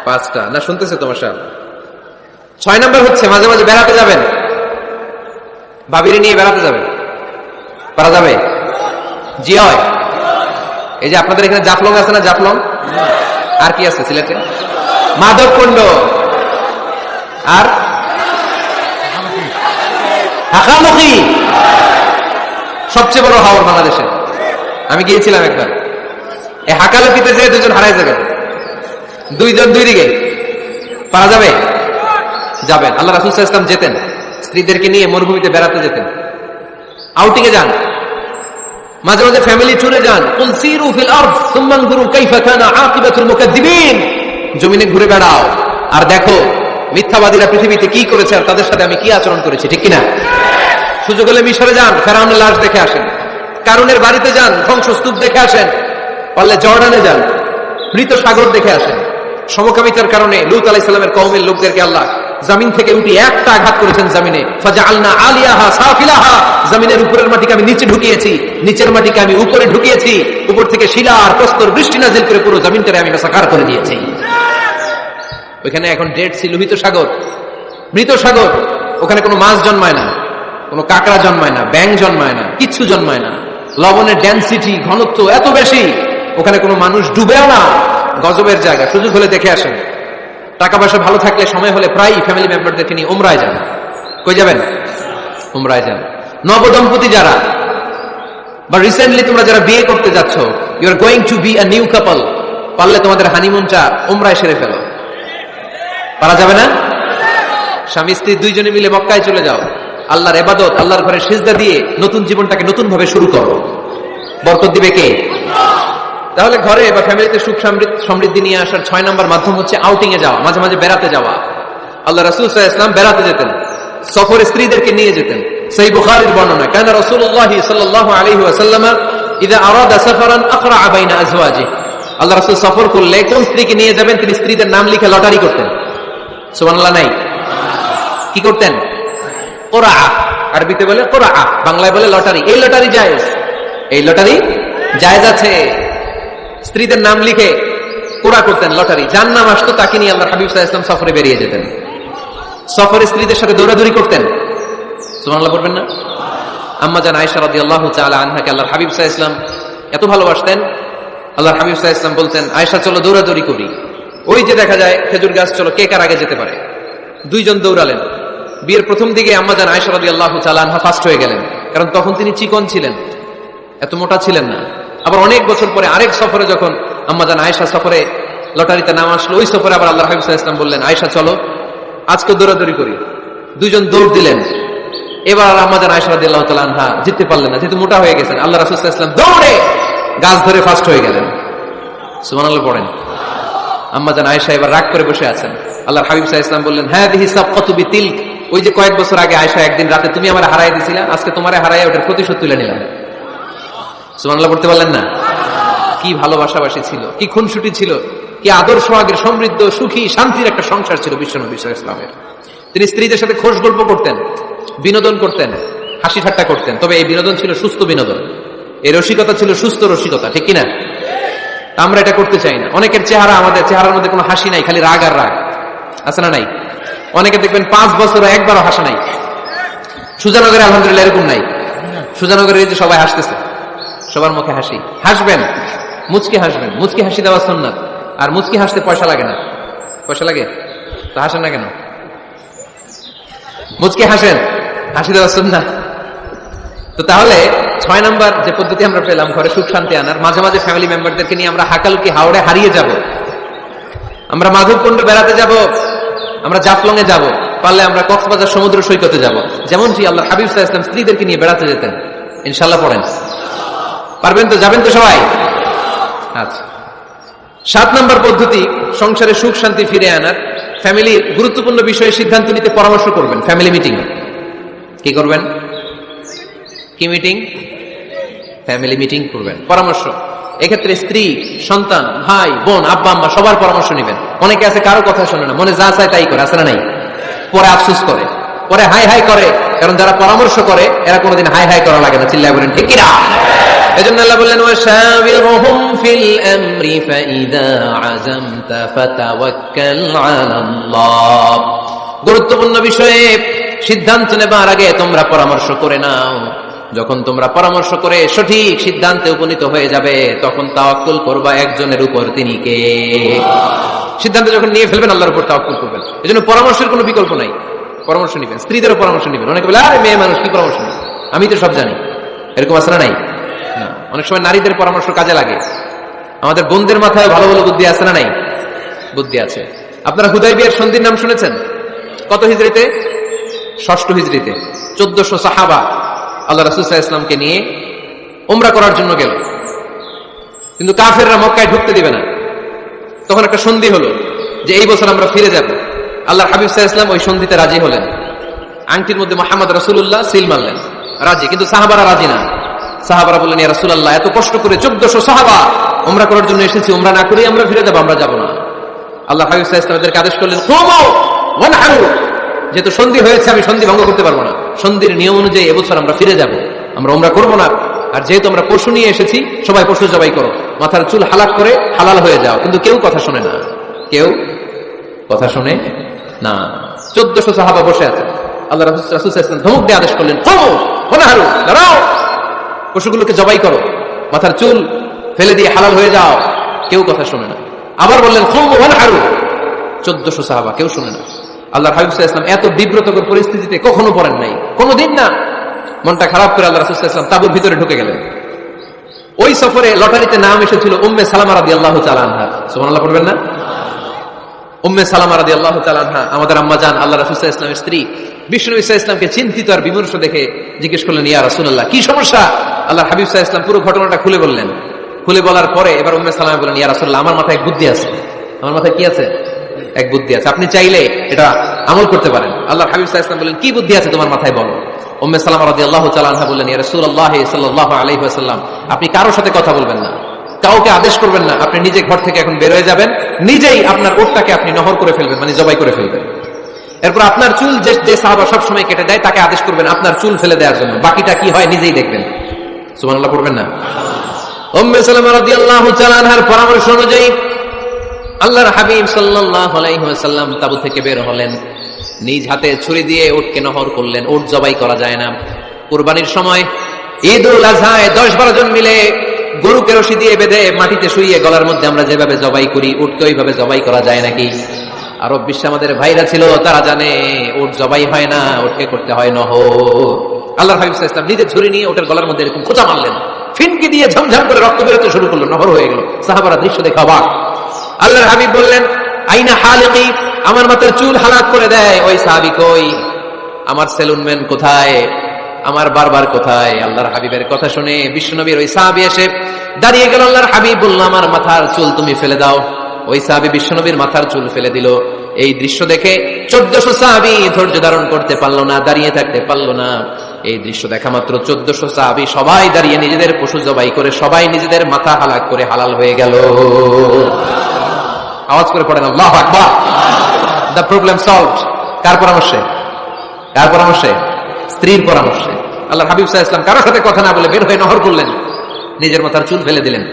5টা না? শুনতেছে তোমার সাহেব? 6 নম্বর হচ্ছে মাঝে মাঝে বেড়াতে যাবেন। ভাবিরে নিয়ে বেড়াতে যাবেন, পারা যাবে? জি হয়। এই যে আপনাদের এখানে জাফলং আছে না? জাফলং আর কি আছে সিলেটে? মাধবকুণ্ড আর হাকামুখী, সবচেয়ে বড় হাওর বাংলাদেশে। আমি গিয়েছিলাম একবার। এই হাকালুকিতে যে 2 জন হারাই যাবে, 2 জন 2 দিকে। পারা যাবে? যাবেন। আল্লাহ রাসূল সাল্লাল্লাহু আলাইহি ওয়াসাল্লাম যেতেন, স্ত্রীদেরকে নিয়ে মরুভূমিতে বেড়াতে যেতেন, আউটিংয়ে যান, মাঝে মাঝে ফ্যামিলি ট্যুরে যান। কুল সিরু ফিল আরদ সুম্মা আনজুরু কাইফা কানা আকিবাতুল মুকাদ্দিবিন। জমিনে ঘুরে বেড়াও আর দেখো মিথ্যাবাদীরা পৃথিবীতে কি করেছে আর তাদের সাথে আমি কি আচরণ করেছি, ঠিক কিনা? সুযোগ হলে মিশরে যান, ফেরাউনের লাশ দেখে আসেন। কারুনের বাড়িতে যান, ধ্বংসস্তূপ দেখে আসেন, পারলে জর্ডানে যান, মৃত সাগর দেখে আসেন। সমকামিতার কারণে লূত আলাইহিস সালামের কওমের লোকদেরকে আল্লাহ জমিন থেকে উঠে একটা আঘাত করেছেন জমিনে, ফাজআলনা আলিয়াহা সাফিলাহা, জমিনের উপরের মাটিকে আমি নিচে ঢুকিয়েছি, নিচের মাটিকে আমি উপরে ঢুকিয়েছি, উপর থেকে শিলা আর প্রস্তর বৃষ্টি নাজিল করে পুরো জমিনটারে আমি মাসাকার করে দিয়েছি। ওখানে এখন ডেড সি, লোহিত সাগর, মৃত সাগর। ওখানে কোনো মাছ জন্মায় না, কোনো কাঁকড়া জন্মায় না, ব্যাঙ জন্মায় না, কিচ্ছু জন্মায় না। লবণের ডেনসিটি, ঘনত্ব এত বেশি, ওখানে কোনো মানুষ ডুবেও না। গজবের জায়গা, সুযোগ হলে দেখে আসেন। টাকা পয়সা ভালো থাকলে সময় হলে প্রায় ফ্যামিলি মেম্বারদেরকে নিয়ে উমরায় যান। কই যাবেন? উমরায় যান। নবদম্পতি যারা, বা রিসেন্টলি তোমরা যারা বিয়ে করতে যাচ্ছ, you are going to be a new couple, পারলে তোমাদের হানিমুনটা উমরায় সেরে ফেলো। পারা যাবে না? স্বামী স্ত্রী দুইজনে মিলে মক্কায় চলে যাও, আল্লাহর ইবাদত, আল্লাহর ঘরে সিজদা দিয়ে নতুন জীবনটাকে নতুন ভাবে শুরু করো। বরকত দিবে কে? তাহলে ঘরে বা ফ্যামিলিতে সুখ সমৃদ্ধি নিয়ে আসার 6 নম্বর মাধ্যম হচ্ছে আউটিং এ যাওয়া, মাঝে মাঝে বেড়াতে যাওয়া। আল্লাহ রাসূল সাল্লাল্লাহু আলাইহি ওয়াসাল্লাম বেড়াতে যেতেন, সফরে স্ত্রীদেরকে নিয়ে যেতেন। সহিহ বুখারীর বর্ণনা, কানা রাসূলুল্লাহ সাল্লাল্লাহু আলাইহি ওয়াসাল্লাম ইযা আরাদা সাফারান আকরা বাইনা আজওয়াজিহি, আল্লাহ রাসূল সফর করলে কোন স্ত্রীকে নিয়ে যাবেন তিনি স্ত্রীদের নাম লিখে লটারি করতেন। সুবহানাল্লাহ নাই? কি করতেন? কোরআ, আরবিতে বলে কোরআ, বাংলায় বলে লটারি। এই লটারি জায়েজ, এই লটারি জায়েজ আছে। স্ত্রীদের নাম লিখে কোরআ করতেন, লটারি। যার নাম আসতো তাকে নিয়ে আল্লাহর হাবিব সাল্লাল্লাহু আলাইহি ওয়াসাল্লাম সফরে বেরিয়ে যেতেন। সফরে স্ত্রীদের সাথে দৌড়াদৌড়ি করতেন। সুবহানাল্লাহ বলবেন না? আম্মা জান আয়েশা রাদিয়াল্লাহু তাআলা আনহাকে আল্লাহর হাবিব সাল্লাল্লাহু আলাইহি ওয়াসাল্লাম এত ভালোবাসতেন, আল্লাহর হাবিব সাল্লাল্লাহু আলাইহি ওয়াসাল্লাম বলতেন, আয়েশা চলো দৌড়াদৌড়ি করি। ওই যে দেখা যায় খেজুর গাছ, চলো কে কার আগে যেতে পারে। দুইজন দৌড়ালেন। বিয়ের প্রথম দিকে আম্মা জান আয়েশা রাদিয়াল্লাহু তাআলা আনহা ফার্স্ট হয়ে গেলেন, কারণ তখন তিনি চিকন ছিলেন, এত মোটা ছিলেন না। আবার অনেক বছর পরে আরেক সফরে যখন আম্মা জান আয়েশা সফরে লটারিতে নাম আসলো, ওই সফরে আবার আল্লাহর হাবিব সাল্লাল্লাহু আলাইহি ওয়াসাল্লাম বললেন, আয়েশা চলো আজকে দৌড়াদৌড়ি করি। দুইজন দৌড় দিলেন। এবার আম্মা জান আয়েশা রাদিয়াল্লাহু তাআলা আনহা জিততে পারলেন না, যেহেতু মোটা হয়ে গেছেন। আল্লাহ রাসূল সাল্লাল্লাহু আলাইহি ওয়াসাল্লাম দৌড়ে গাছ ধরে ফার্স্ট হয়ে গেলেন। সুবহানাল্লাহ পড়েন। আম্মা জান আয়েশা এবার রাগ করে বসে আছেন। আল্লাহর হাবিব সাল্লাল্লাহু আলাইহি ওয়াসাল্লাম বললেন, হাদিহি সাবকাতু বিতিলক, ওই যে কয়েক বছর আগে আয়েশা একদিন রাতে তুমি আমারে হারাই দিছিলা, আজকে তোমারে হারাইয়া ওটার প্রতিশোধ তুলে নিলাম। সুবহানাল্লাহ পড়তে পারলেন না? কি ভালোবাসাবাসী ছিল, কি খুনসুটি ছিল, কি আদর্শ আগের সমৃদ্ধ সুখী শান্তির একটা সংসার ছিল বিশ্বনবী সাল্লাল্লাহু আলাইহি ওয়াসাল্লামের। তিনি স্ত্রীদের সাথে খোশ গল্প করতেন, বিনোদন করতেন, হাসি ঠাট্টা করতেন। তবে এই বিনোদন ছিল সুস্থ বিনোদন, এই রসিকতা ছিল সুস্থ রসিকতা, ঠিক কিনা? আমরা এটা করতে চাই না। অনেকের চেহারা, আমাদের চেহারার মধ্যে কোনো হাসি নাই, খালি রাগ আর রাগ, আছে না নাই? অনেকে দেখবেন 5 বছর একবারও হাসা নাই। সুজানগরে আলহামদুলিল্লাহ এরকম নাই। সুজানগরে এই যে সবাই হাসতেছে, সবার মুখে হাসি। হাসবেন, মুচকি হাসবেন, মুচকি হাসি দেওয়া সুন্নাত। আর মুচকি হাসতে পয়সা লাগে না। পয়সা লাগে তো হাসেন না কেন? মুচকি হাসেন, হাসি দেওয়া সুন্নাত। তো তাহলে 6 নাম্বার যে পদ্ধতি আমরা পেলাম ঘরে সুখ শান্তি আনার, মাঝে মাঝে ফ্যামিলি মেম্বারদেরকে নিয়ে আমরা হাকালুকি হাওড়ে হারিয়ে যাব, আমরা মাধবকুণ্ডে বেড়াতে যাব, আমরা জাফলং এ যাব, পারলে আমরা কক্সবাজার সমুদ্র সৈকতে যাব। যেমনটি আল্লাহর হাবিব সাল্লাল্লাহু আলাইহি ওয়াসাল্লাম স্ত্রীদেরকে নিয়ে বেড়াতে যেতেন। ইনশাআল্লাহ পড়েন। পারবেন তো? যাবেন তো সবাই? আচ্ছা। 7 নম্বর পদ্ধতি সংসারে সুখ শান্তি ফিরে আনার, ফ্যামিলির গুরুত্বপূর্ণ বিষয়ে সিদ্ধান্ত নিতে পরামর্শ করবেন। ফ্যামিলি মিটিং কি করবেন? কি মিটিং? ফ্যামিলি মিটিং করবেন, পরামর্শ। এক্ষেত্রে স্ত্রী, সন্তান, ভাই, বোন, আব্বা আম্মা সবার পরামর্শ নেবেন। অনেকে আছে কারো কথা শোনে না, মনে যা চায় তাই করে, আছে না নাই? পরে আফসোস করে, পরে হাই হাই করে। কারণ যারা পরামর্শ করে এরা কোনোদিন হাই হাই করা লাগে না। চিল্লায় বলেন ঠিক কিনা? এজন্য আল্লাহ বললেন, ওয়াশাবিরহুম ফিল আমরি ফাইযা আযামতা ফাতাওয়াক্কাল আলাল্লাহ। গুরুত্বপূর্ণ বিষয়ে সিদ্ধান্ত নেবার আগে তোমরা পরামর্শ করে নাও। যখন তোমরা পরামর্শ করে সঠিক সিদ্ধান্তে উপনীত হয়ে যাবে, তখন তাওয়াক্কুল করবা একজনের উপর, তিনি কে? সিদ্ধান্ত যখন নিয়ে ফেলবেন আল্লাহর উপর তাওয়াক্কুল করবেন। এজন্য পরামর্শের কোনো বিকল্প নাই। পরামর্শ নেবেন, স্ত্রীদেরও পরামর্শ নেবেন। অনেকে বলে, আরে মেয়ে মানুষ কি পরামর্শ নেবে, আমি তো সব জানি। এরকম আছে না নাই? না, অনেক সময় নারীদের পরামর্শ কাজে লাগে। আমাদের বোনদের মাথায় ভালো ভালো বুদ্ধি আছে না নাই? বুদ্ধি আছে। আপনারা হুদাইবিয়ার সন্ধির নাম শুনেছেন? কত হিজরিতে? 6ষ্ঠ হিজরিতে 1400 সাহাবা আল্লাহ রাসূল সাল্লাল্লাহু আলাইহি ওয়াসাল্লামকে নিয়ে উমরা করার জন্য গেল, কিন্তু কাফেররা মক্কায় ঢুকতে দিবে না। তখন একটা সন্ধি হলো যে এই বছর আমরা ফিরে যাব। আল্লাহর হাবিব সাল্লাল্লাহু আলাইহি ওয়াসাল্লাম ওই সন্ধিতে রাজি হলেন। আংটির মধ্যে মুহাম্মদ রাসূলুল্লাহ সিল মারলেন, রাজি। কিন্তু সাহাবারা রাজি না। সাহাবারা বললেন, ইয়া রাসূলুল্লাহ, এত কষ্ট করে 1400 সাহাবা উমরা করার জন্য এসেছি, উমরা না করে আমরা ফিরে যাব, আমরা যাব না। আল্লাহ হাবিব সাল্লাল্লাহু আলাইহি ওয়াসাল্লামকে আদেশ করলেন, কুমু ওয়ানহারু, যেহেতু সন্ধি হয়েছে আমি সন্ধি ভঙ্গ করতে পারবো না, সন্ধির নিয়ম অনুযায়ী এবছর আমরা ফিরে যাব, আমরা উমরা করব না। আর যেহেতু আমরা পশু নিয়ে এসেছি, সবাই পশু জবাই করো, মাথার চুল হালাক করে হালাল হয়ে যাও। কিন্তু কেউ কথা শোনে না, কেউ কথা শোনে না। 1400 সাহাবা বসে আছে। আল্লাহ রাসূল সাল্লাল্লাহু আলাইহি ওয়াসাল্লাম ধমক দিয়ে আদেশ করলেন, কুমু ওয়ানহারু, দাঁড়াও, পশুগুলোকে জবাই করো, মাথার চুল ফেলে দিয়ে হালাল হয়ে যাও। কেউ কথা শোনে না। আবার বললেন, কুমু ওয়ানহারু, 1400 সাহাবা, কেউ শুনে না। আল্লাহর হাবিব সাল্লাল্লাহু আলাইহি ওয়াসাল্লাম এত বিব্রতকর পরিস্থিতিতে কখনো পড়েন নাই, কোনোদিন না। মনটা খারাপ করে আল্লাহ রাসূল সাল্লাল্লাহু আলাইহি ওয়াসাল্লাম তাঁবুর ভিতরে ঢুকে গেলেন। ওই সফরে লটারিতে নাম এসেছিল উম্মে সালামা রাদিয়াল্লাহু তাআলা আনহা। সুবহানাল্লাহ পড়বেন না? উম্মে সালামা রাদিয়াল্লাহু তাআলা আনহা আমাদের আম্মা জান, আল্লাহ রাসূল সাল্লাল্লাহু আলাইহি ওয়াসাল্লামের স্ত্রী। বিষ্ণু সাল্লাল্লাহু আলাইহি ওয়াসাল্লামকে চিন্তিত আর বিমর্ষ দেখে জিজ্ঞেস করলেন, ইয়া রাসূলুল্লাহ, কি সমস্যা? আল্লাহর হাবিব সাল্লাল্লাহু আলাইহি ওয়াসাল্লাম পুরো ঘটনাটা খুলে বললেন। খুলে বলার পরে এবার উম্মে সালামা বলেন, ইয়া রাসূলুল্লাহ, আমার মাথায় এক বুদ্ধি আছে। আমার মাথায় কি আছে? এক বুদ্ধি আছে, আপনি চাইলে এটা আমল করতে পারেন। আল্লাহর হাবিব সাল্লাল্লাহু আলাইহি ওয়াসাল্লাম বলেন, কি বুদ্ধি আছে তোমার মাথায়, বলো। উম্মে সালামা রাদিয়াল্লাহু তাআলা আনহা বললেন, ইয়া রাসূলুল্লাহ সাল্লাল্লাহু আলাইহি ওয়াসাল্লাম, আপনি কারোর সাথে কথা বলবেন না, কাউকে আদেশ করবেন না, আপনি নিজে ঘর থেকে এখন বের হয়ে যাবেন, নিজেই আপনার উটটাকে আপনি নহর করে ফেলবেন, মানে জবাই করে ফেলবেন। এরপর আপনার চুল যে সাহাবা সবসময় কেটে দেয় তাকে আদেশ করবেন আপনার চুল ফেলে দেওয়ার জন্য, বাকিটা কি হয় নিজেই দেখবেন। সুবহানাল্লাহ পড়বেন না? উম্মে সালামা রাদিয়াল্লাহু তাআলা আনহার পরামর্শ অনুযায়ী আল্লাহর হাবিব সাল্লাল্লাহু আলাইহি ওয়াসাল্লাম তাবু থেকে বের হলেন, নিজ হাতে ছুরি দিয়ে উটকে নহর করলেন। উট জবাই করা যায় না। কুরবানির সময় ঈদুল আযহায় 10-12 জন মিলে গরুকে রশি দিয়ে বেঁধে মাটিতে শুইয়ে গলার মধ্যে আমরা যেভাবে জবাই করি, উটকে ওইভাবে জবাই করা যায় নাকি? আরব বিশ্বে আমাদের ভাইরা ছিল, তারা জানে উট জবাই হয় না, উটকে করতে হয় নহর। আল্লাহর হাবিব সাল্লাল্লাহু আলাইহি ওয়াসাল্লাম নিজে ছুরি নিয়ে উটের গলার মধ্যে এরকম খোঁচা মারলেন, ফিনকি দিয়ে ঝমঝম করে রক্ত বেরোতে শুরু করলো, নহর হয়ে গেল। সাহাবারা দৃশ্য দেখে অবাক। আল্লাহর হাবিব বললেন, আইনা হালিকি, আমার মাথার চুল হালাক করে দেয় ওই সাহাবী কই? আমার সেলুনম্যান কোথায়? আমার বারবার কোথায়? আল্লাহর হাবিবের কথা শুনে বিশ্বনবীর ওই সাহাবী এসে দাঁড়িয়ে গেল। আল্লাহর হাবিব বলল, আমার মাথার চুল তুমি ফেলে দাও। ওই সাহাবী বিশ্বনবীর মাথার চুল ফেলে দিল। এই দৃশ্য দেখে 1400 সাহাবী ধৈর্য ধারণ করতে পারলো না, দাঁড়িয়ে থাকতে পারলো না। এই দৃশ্য দেখা মাত্র 1400 সাহাবী সবাই দাঁড়িয়ে নিজেদের পশু জবাই করে সবাই নিজেদের মাথা হালাক করে হালাল হয়ে গেল। আওয়াজ করে পড়েন আল্লাহু আকবার। The problem solved. কার পরামর্শে? কার পরামর্শে? স্ত্রীর পরামর্শে। আল্লাহর হাবিব সাল্লাল্লাহু আলাইহি ওয়াসাল্লাম কারোর সাথে কথা না বলে বের হয়ে নহর করলেন, নিজের মাথার চুল ফেলে দিলেন।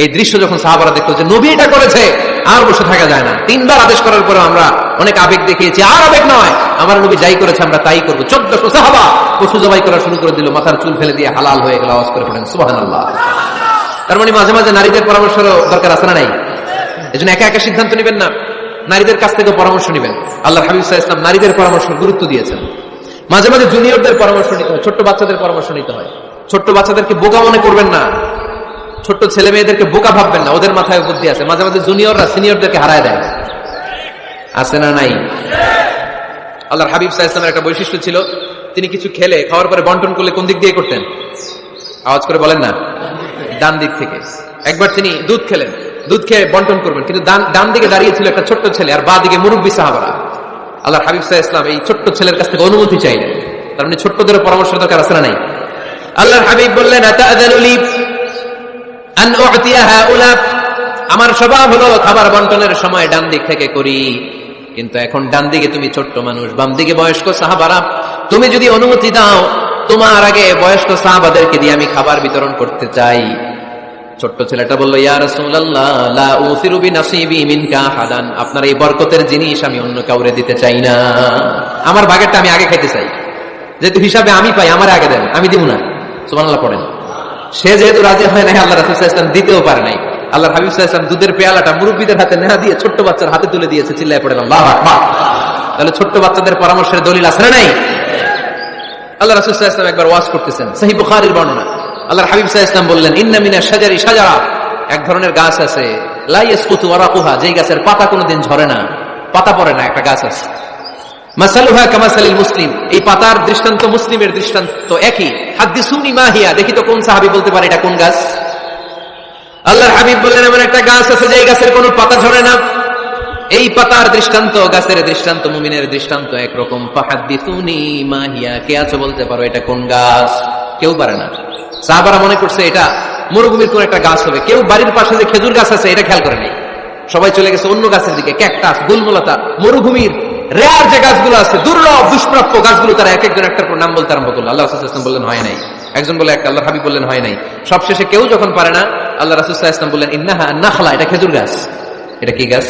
এই দৃশ্য যখন সাহাবারা দেখলো যে নবী এটা করেছে, আর বসে থাকা যায় না। 3 বার আদেশ করার পরে আমরা অনেক আবেগ দেখিয়েছি, আর আবেগ নয়, আমার নবী যাই করেছে আমরা তাই করবো। 1400 সাহাবা পশু জবাই করা শুরু করে দিল, মাথার চুল ফেলে দিয়ে হালাল হয়ে গেল। আওয়াজ করে পড়েন সুবহানাল্লাহ। তার মানে মাঝে মাঝে নারীদের পরামর্শেরও দরকার আছে না নাই? এজন্য একা একা সিদ্ধান্ত নেবেন না, নারীদের কাছ থেকে পরামর্শ নেবেন। আল্লাহর হাবিব সাল্লাল্লাহু আলাইহি ওয়াসাল্লাম নারীদের পরামর্শ গুরুত্ব দিয়েছেন। মাঝে মাঝে জুনিয়রদের পরামর্শ নিতে হয়, ছোট্ট বাচ্চাদের পরামর্শ নিতে হয়। ছোট্ট বাচ্চাদেরকে বোকা মনে করবেন না, ছোট্ট ছেলে মেয়েদেরকে বোকা ভাববেন না, ওদের মাথায় বুদ্ধি আছে। মাঝে মাঝে জুনিয়ররা সিনিয়রদেরকে হারায় দেয়, আছে না নাই? আল্লাহর হাবিব সাল্লাল্লাহু আলাইহি ওয়াসাল্লামের একটা বৈশিষ্ট্য ছিল, তিনি কিছু খেলে খাওয়ার পরে বন্টন করলে কোন দিক দিয়ে করতেন? আওয়াজ করে বলেন না, ডান দিক থেকে। একবার তিনি দুধ খেলেন, দুধ খেয়ে বন্টন করবেন, কিন্তু ডান দিকে দাঁড়িয়ে ছিল একটা ছোট্ট ছেলে আর বাঁ দিকে মুরব্বী সাহাবারা। আল্লাহর হাবিব সাল্লাল্লাহু আলাইহি ওয়াসাল্লাম এই ছোট্ট ছেলের কাছ থেকে অনুমতি চাইলেন। তার মানে ছোট্টদের পরামর্শ দরকার আছে না নাই? আল্লাহর হাবিব বললেন, আতাযানু লি আন উ'তিয়া হাউলা, আমার স্বভাব হলো খাবার বন্টনের সময় ডান দিক থেকে করি, কিন্তু এখন ডান দিকে তুমি ছোট্ট মানুষ, বাম দিকে বয়স্ক সাহাবারা, তুমি যদি অনুমতি দাও তোমার আগে বয়স্ক সাহাবাদেরকে দিয়ে আমি খাবার বিতরণ করতে চাই। ছোট্ট ছেলেটা বলল, ইয়া রাসূলুল্লাহ লা উসিরু বিনাসিবি মিনকা আহাদান, আপনার এই বরকতের জিনিস আমি অন্য কাউরে দিতে চাই না, আমার ভাগেরটা আমি আগে খাইতে চাই, যেহেতু হিসাবে আমি পাই আমার আগে দেন, আমি দিব না। সুবহানাল্লাহ পড়েন। সে যেহেতু রাজি হয় নাই, আল্লাহ রাসূল সাল্লাল্লাহু আলাইহি ওয়াসাল্লাম দিতেও পারে নাই। আল্লাহর হাবিব সাল্লাল্লাহু আলাইহি ওয়াসাল্লাম দুধের পেয়ালাটা মুরব্বিদের হাতে না দিয়ে ছোট্ট বাচ্চার হাতে তুলে দিয়েছে। চিল্লায় পড়েন আল্লাহু আকবার। তাহলে ছোট্ট বাচ্চাদের পরামর্শের দলিল আছে না নাই? আল্লাহ রাসূল সাল্লাল্লাহু আলাইহি ওয়াসাল্লাম একবার ওয়াজ করতেছেন, সহিহ বুখারীর বর্ণনা। আল্লাহর হাবিব সাল্লাল্লাহু আলাইহি ওয়াসাল্লাম বললেন, ইন্না মিনাশ শাজারি শাজারা, এক ধরনের গাছ আছে, লা ইয়াসকুতু ওয়ারাকুহা, যেই গাছের পাতা কোনোদিন ঝরে না, পাতা পড়ে না, একটা গাছ আছে। মাসালুহা কামাসালিল মুসলিম, এই পাতার দৃষ্টান্ত মুসলিমের দৃষ্টান্ত একই। হাদিসুনি মা হিয়া, দেখি তো কোন সাহাবী বলতে পারে এটা কোন গাছ? আল্লাহর হাবিব বললেন, এমন একটা গাছ আছে যেই গাছের কোনো পাতা ঝরে না। এই পাতার দৃষ্টান্ত, গাছের দৃষ্টান্ত, মুমিনের দৃষ্টান্ত একরকম। ফাহাদিসুনি মা হিয়া, কে আছো বলতে পারো এটা কোন গাছ? কেউ পারে না। সাহাবারা মনে করছে এটা মরুভূমির কোন একটা গাছ হবে, কেউ বাড়ির পাশে যে খেজুর গাছ আছে এটা খেয়াল করে নেই, সবাই চলে গেছে অন্য গাছের দিকে, ক্যাকটাস, গুলমলতা, মরুভূমির রেয়ার যে গাছগুলো আছে, দুর্লভ দুষ্প্রাপ্য গাছগুলো তারা এক একজন একটার পর নাম বলতে আরম্ভ করলো। আল্লাহ রাসূল সাল্লাল্লাহু আলাইহি ওয়াসাল্লাম বললেন হয় নাই, একজন বলে একটা, আল্লাহর হাবিব বললেন হয় নাই। সবশেষে কেউ যখন পারে না, আল্লাহ রাসূল সাল্লাল্লাহু আলাইহি ওয়াসাল্লাম বললেন ইন্নাহা নাখলা, এটা খেজুর গাছ। এটা কি গাছ?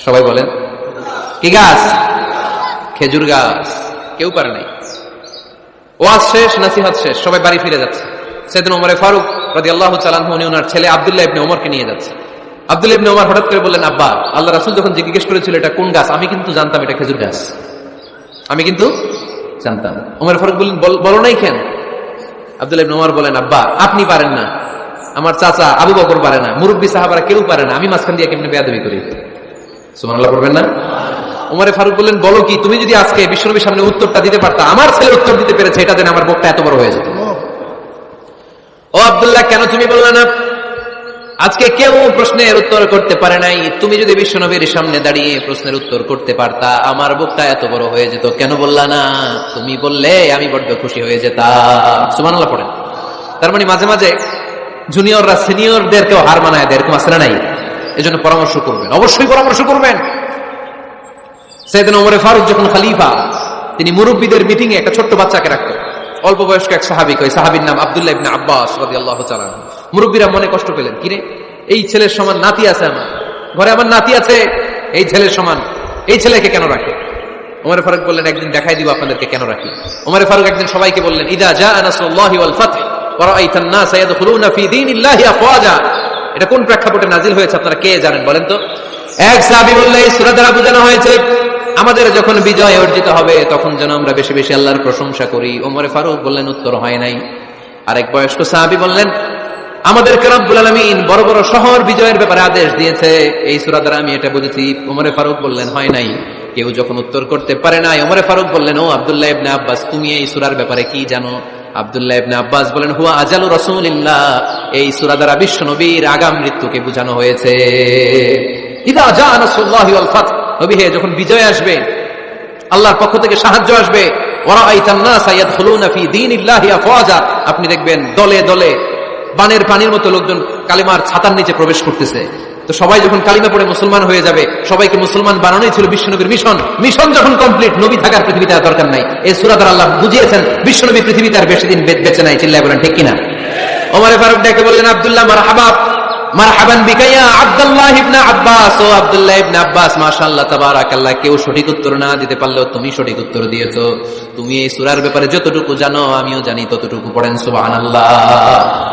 সবাই বলেন কি গাছ? খেজুর গাছ। কেউ পারে নাই। ওয়াজ শেষ, নসিহত শেষ, সবাই বাড়ি ফিরে যাচ্ছে। সাইয়েদনা ওমর ফারুক রাদিয়াল্লাহু তাআলা আনহু উনি ওনার ছেলে আব্দুল্লাহ ইবনে ওমরকে নিয়ে যাচ্ছে। আব্দুল্লাহ ইবনে ওমর হঠাৎ করে বললেন, আব্বা, আল্লাহ রাসূল যখন জিজ্ঞেস করেছিল এটা কোন গাছ, আমি কিন্তু জানতাম এটা খেজুর গাছ, আমি কিন্তু জানতাম। ওমর ফারুক বললেন, বলো নাই কেন? আব্দুল্লাহ ইবনে ওমর বলেন, আব্বা, আপনি পারেন না, আমার চাচা আবু বকর পারে না, মুরব্বী সাহাবারা কেউ পারে না, আমি মাঝখান দিয়ে কেমনে বেয়াদবি করি? সুবহানাল্লাহ পড়বেন না? ওমর ফারুক বললেন, বলো কি, তুমি যদি আজকে বিশ্বনবীর সামনে উত্তরটা দিতে পারতা, আমার ছেলে উত্তর দিতে পেরেছে, এটা যেন আমার বুকটা এত বড় হয়ে যেত। ও আব্দুল্লাহ, কেন তুমি বললে না? আজকে কেউ প্রশ্নের উত্তর করতে পারে নাই, তুমি যদি বিশ্বনবীর সামনে দাঁড়িয়ে প্রশ্নের উত্তর করতে পারতা, আমার বুকটা এত বড় হয়ে যেত, কেন বললা না? তুমি বললে আমি বড্ড খুশি হয়ে যেতাম। সুবহানাল্লাহ পড়েন। তার মানে মাঝে মাঝে জুনিয়ররা সিনিয়রদেরকেও হার মানায় দেয়, এরকম আছে না নাই? এজন্য পরামর্শ করবেন, অবশ্যই পরামর্শ করবেন। সাইয়েদনা ওমর ফারুক যখন খলিফা, তিনি মুরব্বীদের মিটিং এ একটা ছোট্ট বাচ্চাকে রাখতেন, অল্প বয়স্ক এক সাহাবী, ওই সাহাবীর নাম আব্দুল্লাহ ইবনে আব্বাস রাদিয়াল্লাহু তাআলা আনহু। মুরব্বীরা মনে কষ্ট পেলেন, কিরে, এই ছেলের সমান নাতি আছে আমার ঘরে, আমার নাতি আছে, এই ছেলের সমান, এই ছেলেকে কেন রাখে? ওমর ফারুক বললেন, একদিন দেখাই দিব আপনাদেরকে কেন রাখি। ওমর ফারুক একদিন সবাইকে বললেন, ইদা জাআ নাসরুল্লাহি ওয়াল ফাতহ ওয়া রাআইতান নাস ইয়াদখুলুনা ফি দীনিল্লাহি আফওয়াজা। এটা কোন প্রেক্ষাপটে নাজিল হয়েছে আপনারা কে জানেন বলেন তো? এক সাহাবী বললেন, এই সূরা দ্বারা বোঝানো হয়েছে আমাদের যখন বিজয় অর্জিত হবে তখন যেন আমরা বেশি বেশি আল্লাহর প্রশংসা করি। ওমর ফারুক বললেন, উত্তর হয় নাই। আরেক বয়স্ক সাহাবী বললেন, আমাদেরকে রব্বুল আলামিন বড় বড় শহর বিজয়ের ব্যাপারে আদেশ দিয়েছে, এই সূরা দ্বারা আমি এটা বুঝেছি। ওমর ফারুক বললেন, হয় নাই। কেউ যখন উত্তর করতে পারে নাই, ওমর ফারুক বললেন, ও আব্দুল্লাহ ইবনে আব্বাস, তুমি এই সূরার ব্যাপারে কি জানো? আব্দুল্লাহ ইবনে আব্বাস বলেন, হুয়া আজালু রাসূলিল্লাহ, এই সূরা দ্বারা বিশ্ব নবীর আগাম মৃত্যুকে বোঝানো হয়েছে। ইদা জাআ নাসরুল্লাহি ওয়াল ফাতহ, নবী হে, যখন বিজয় আসবে, আল্লাহর পক্ষ থেকে সাহায্য আসবে, ওয়া রাআইতান নাস ইয়াদখুলুনা ফি দীনিল্লাহি আফওয়াজা, আপনি দেখবেন দলে দলে বানের পানির মতো লোকজন কালিমার ছাতার নিচে প্রবেশ করতেছে। তো সবাই যখন কালিমা পড়ে মুসলমান হয়ে যাবে, সবাইকে মুসলমান বানানোই ছিল বিশ্বনবীর মিশন। মিশন যখন কমপ্লিট, নবী থাকার পৃথিবীতে আর দরকার নাই। এই সূরা দ্বারা আল্লাহ বুঝিয়েছেন বিশ্বনবী পৃথিবীতে আর বেশি দিন বেঁচে নাই। চিল্লায় বলেন ঠিক কিনা? ওমর ফারুক ডেকে বললেন, আব্দুল্লাহ, মারহাবা, মারহাবান বিকা ইয়া আব্দুল্লাহ ইবনে আব্বাস, ও আব্দুল্লাহ ইবনে আব্বাস, মাশাআল্লাহ তাবারাকাল্লাহ, কেউ সঠিক উত্তর না দিতে পারলেও তুমি সঠিক উত্তর দিয়েছো। তুমি এই সূরার ব্যাপারে যতটুকু জানো আমিও জানি ততটুকু, পড়েন সুবহানাল্লাহ।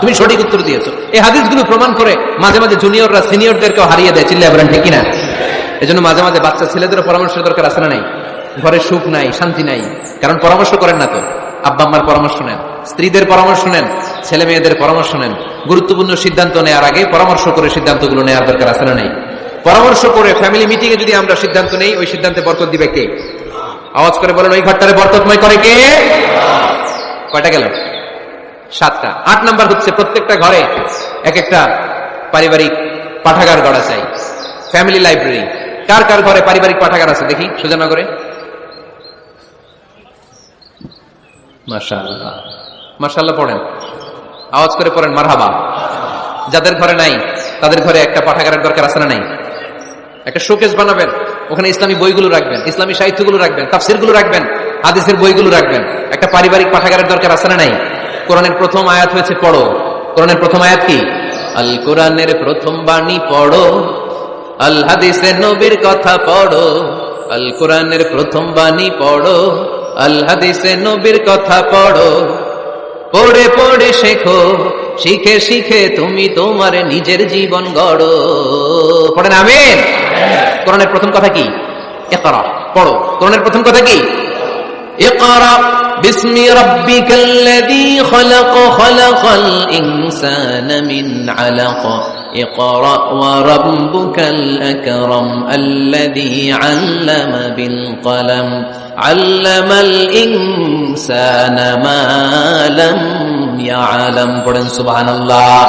তুমি সঠিক উত্তর দিয়েছো। এই হাদিসগুলো প্রমাণ করে মাঝে মাঝে জুনিয়ররা সিনিয়রদেরকেও হারিয়ে দেয়। চিল্লায় বলেন ঠিক কিনা? এজন্য মাঝে মাঝে বাচ্চা ছেলেদেরও পরামর্শের দরকার আছে না নাই? ঘরে সুখ নাই, শান্তি নাই, কারণ পরামর্শ করেন না তো। আব্বা আম্মার পরামর্শ নেন, স্ত্রীদের পরামর্শ নেন, ছেলে মেয়েদের পরামর্শ নেন। গুরুত্বপূর্ণ সিদ্ধান্ত নেওয়ার আগে পরামর্শ করে সিদ্ধান্তগুলো নেওয়ার দরকার আছে না নেই? পরামর্শ করে ফ্যামিলি মিটিং এ যদি আমরা সিদ্ধান্ত নেই, ওই সিদ্ধান্তে বরকত দিবে কে? আওয়াজ করে বলেন, ওই ঘরটারে বরকতময় করে কে? কয়টা গেল? 7টা। 8 নাম্বার হচ্ছে, প্রত্যেকটা ঘরে এক একটা পারিবারিক পাঠাগার গড়া চাই, ফ্যামিলি লাইব্রেরি। কার কার ঘরে পারিবারিক পাঠাগার আছে দেখি সুজানগরে? মাশাআল্লাহ, মাশাআল্লাহ পড়েন, আওয়াজ করে পড়েন মারহাবা। যাদের ঘরে নাই তাদের ঘরে একটা পাঠাগারের দরকার আছে না নাই? একটা শোকেস বানাবেন, ওখানে ইসলামী বইগুলো রাখবেন, ইসলামী সাহিত্যগুলো রাখবেন, তাফসিরগুলো রাখবেন, হাদিসের বইগুলো রাখবেন। একটা পারিবারিক পাঠাগারের দরকার আছে না নাই? কোরআনের প্রথম আয়াত হয়েছে পড়ো। কোরআনের প্রথম আয়াত কি? আল কোরআনের প্রথম বাণী পড়ো, আল হাদিসে নবীর কথা পড়ো। আল কোরআনের প্রথম বাণী পড়ো, আল হাদিসে নবীর কথা পড়ো। পড়ে পড়ে শেখো, শিখে শিখে তুমি তোমার নিজের জীবন গড়ো। পড়েন আমিন। কোরআনের প্রথম কথা কি? ইকরা, পড়ো। কোরআনের প্রথম কথা কি? ইকরা বিসমি রাব্বিকাল্লাযী খালাক, খালাকাল ইনসানা মিন আলাক। ইকরা ওয়া রাব্বুকাল আকরাম আল্লাযী আল্লামা বিল কলম, আল্লামাল ইনসানা মা লাম ইয়ালাম। পড়েন সুবহানাল্লাহ।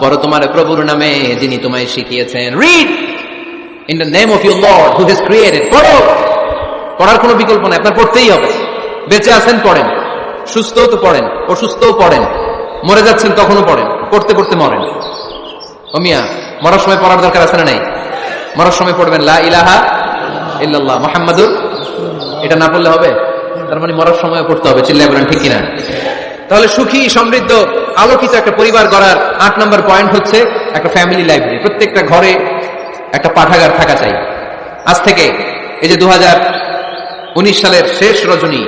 পড়ো তোমার প্রভুর নামে যিনি তোমায় শিখিয়েছেন। Read in the name of your Lord who has created. পড়ো। পড়ার কোনো বিকল্প নাই, আপনার পড়তেই হবে। বেঁচে আছেন পড়েন, সুস্থও তো পড়েন, অসুস্থও পড়েন, মরে যাচ্ছেন তখনও পড়েন, পড়তে পড়তে মরেন। ও মিয়া, মরার সময় পড়ার দরকার আছে না নাই? মরার সময় পড়বেন লা ইলাহা ইল্লাল্লাহ মুহাম্মাদুর, এটা না পড়লে হবে? তার মানে মরার সময় পড়তে হবে। চিল্লায় বলেন ঠিক কিনা? তাহলে সুখী, সমৃদ্ধ, আলোকিত একটা পরিবার গড়ার 8 নম্বর পয়েন্ট হচ্ছে একটা ফ্যামিলি লাইব্রেরি। প্রত্যেকটা ঘরে একটা পাঠাগার থাকা চাই। আজ থেকে এই যে 2019 সালের শেষ রজনী,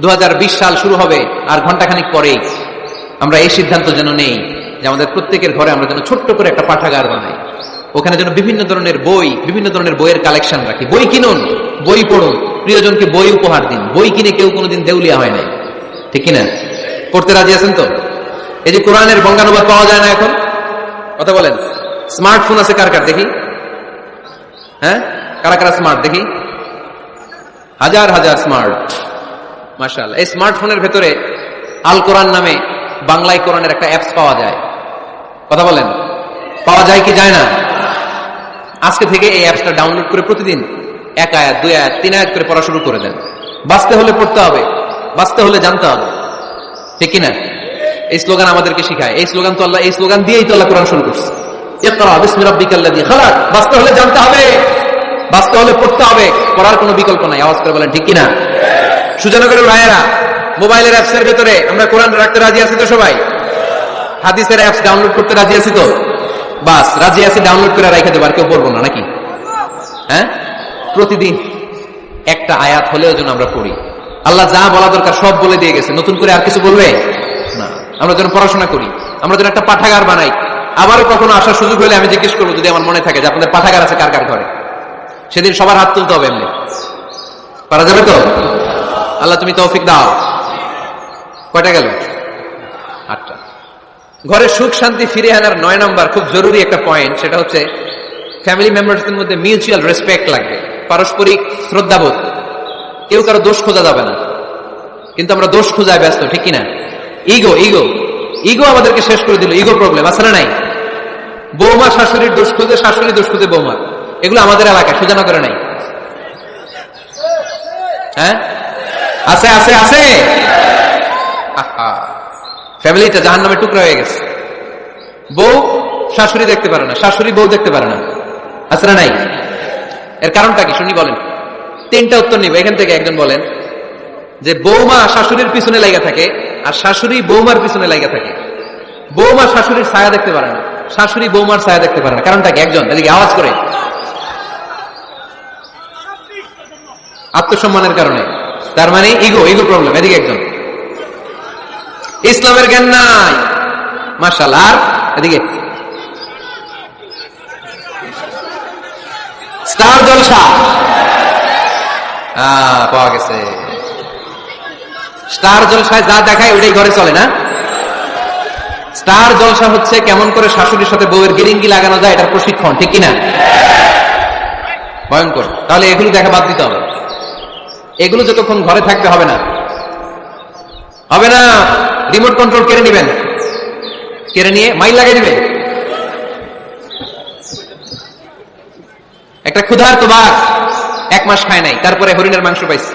2020 সাল শুরু হবে আর ঘন্টাখানিক পরেই আমরা এই সিদ্ধান্ত যেন নেই যে আমাদের প্রত্যেকের ঘরে আমরা যেন ছোট্ট করে একটা পাঠাগার বানাই। ওখানে যেন বিভিন্ন ধরনের বই, বিভিন্ন ধরনের বইয়ের কালেকশন রাখি। বই কিনুন, বই পড়ুন, প্রিয়জনকে বই উপহার দিন। বই কিনে কেউ কোনোদিন দেউলিয়া হয় নাই, ঠিক কিনা? পড়তে রাজি আছেন তো? এই যে কোরআনের বঙ্গানুবাদ পাওয়া যায় না এখন, কথা বলেন। স্মার্টফোন আছে কার কার দেখি? হ্যাঁ, কারা কারা স্মার্ট দেখি? হাজার হাজার স্মার্ট, মাশাআল্লাহ। এই স্মার্টফোনের ভেতরে আল কোরআন নামে বাংলায় কোরআনের একটা অ্যাপস পাওয়া যায়, কথা বলেন। পাওয়া যায় কি যায় না? আজকে থেকে এই অ্যাপসটা ডাউনলোড করে প্রতিদিন 1 আয়াত 2 আয়াত 3 আয়াত করে পড়া শুরু করে দেন। বাঁচতে হলে পড়তে হবে, বাঁচতে হলে জানতে হবে, ঠিক কিনা? এই স্লোগান আমাদেরকে শিখায়। এই স্লোগান তো আল্লাহ, এই স্লোগান দিয়েই তো আল্লাহ কোরআন শুরু করছে। ইকরা বিসমি রাব্বিকাল্লাযী খালাক। বাঁচতে হলে জানতে হবে, বাঁচতে হলে পড়তে হবে, পড়ার কোনো বিকল্প নাই। আওয়াজ করে বলেন ঠিক কিনা? সুজানগরের ভাইয়েরা, মোবাইলের অ্যাপসের ভেতরে আমরা কোরআন রাখতে রাজি আছি তো সবাই? হাদিসের অ্যাপস ডাউনলোড করতে রাজি আছি তো? বাস রাজি আছি, ডাউনলোড করে রেখে দেবো, আর কেউ পড়বো না নাকি? হ্যাঁ, প্রতিদিন একটা আয়াত হলেও যেন আমরা পড়ি। আল্লাহ যা বলা দরকার সব বলে দিয়ে গেছে, নতুন করে আর কিছু বলবে না। আমরা যেন পড়াশোনা করি, আমরা যেন একটা পাঠাগার বানাই। আবারও কখনো আসার সুযোগ হলে আমি জিজ্ঞেস করবো, যদি আমার মনে থাকে যে আপনাদের পাঠাগার আছে কার কার ঘরে, সেদিন সবার হাত তুলতে হবে। এমনি পারা যাবে তো? আল্লাহ তুমি তৌফিক দাও। কয়টা গেল? 8টা। ঘরে সুখ শান্তি ফিরে আনার 9 নম্বর খুব জরুরি একটা পয়েন্ট, সেটা হচ্ছে ফ্যামিলি মেম্বারসদের মধ্যে মিউচুয়াল রেসপেক্ট লাগবে, পারস্পরিক শ্রদ্ধাবোধ। কেউ কারো দোষ খোঁজা যাবে না, কিন্তু আমরা দোষ খোঁজায় ব্যস্ত, ঠিক কিনা? ইগো ইগো ইগো আমাদেরকে শেষ করে দিল। ইগো প্রবলেম আছে না নাই? বৌমা শাশুড়ির দোষ খুঁজে, শাশুড়ি দোষ খুঁজে বৌমা। এগুলো আমাদের এলাকায়, সোজানা করে নাই। হ্যাঁ, আছে আছে আছে। ফ্যামিলিটা জাহান্নামে টুকরা হয়ে গেছে। বউ শাশুড়ি দেখতে পারে না, শাশুড়ি বউ দেখতে পারে না, আছে না নাই? এর কারণটা কি শুনি বলেন। 3টা উত্তর নিবে এখান থেকে। একজন বলেন যে বৌমা শাশুড়ির পিছনে লাগা থাকে আর শাশুড়ি বৌমার পিছনে লাগা থাকে। বৌমা শাশুড়ির ছায়া দেখতে পারে না, শাশুড়ি বৌমার ছায়া দেখতে পারে না। কারণটা কি? একজন এদিকে আওয়াজ করে। আত্মসম্মানের কারণে। তার মানে ইগো, ইগো প্রবলেম। এদিকে একজন ইসলামের জ্ঞান নাই, মাশাআল্লাহ। আর এদিকে স্টার জলসা পাওয়া গেছে। স্টার জলসায় যা দেখায় ওইটাই ঘরে চলে না। স্টার জলসা হচ্ছে কেমন করে শাশুড়ির সাথে বউয়ের গিরিঙ্গি লাগানো যায়, এটার প্রশিক্ষণ, ঠিক কিনা? ভয়ঙ্কর। তাহলে এগুলো দেখা বাদ দিতে হবে। এগুলো যতক্ষণ ঘরে থাকতে হবে না, হবে না। রিমোট কন্ট্রোল কেড়ে নিবেন, কেড়ে নিয়ে মাইল লাগাই দিবেন। একটা ক্ষুধার্ত বাঘ 1 মাস খায় নাই, তারপরে হরিণের মাংস পাইছে।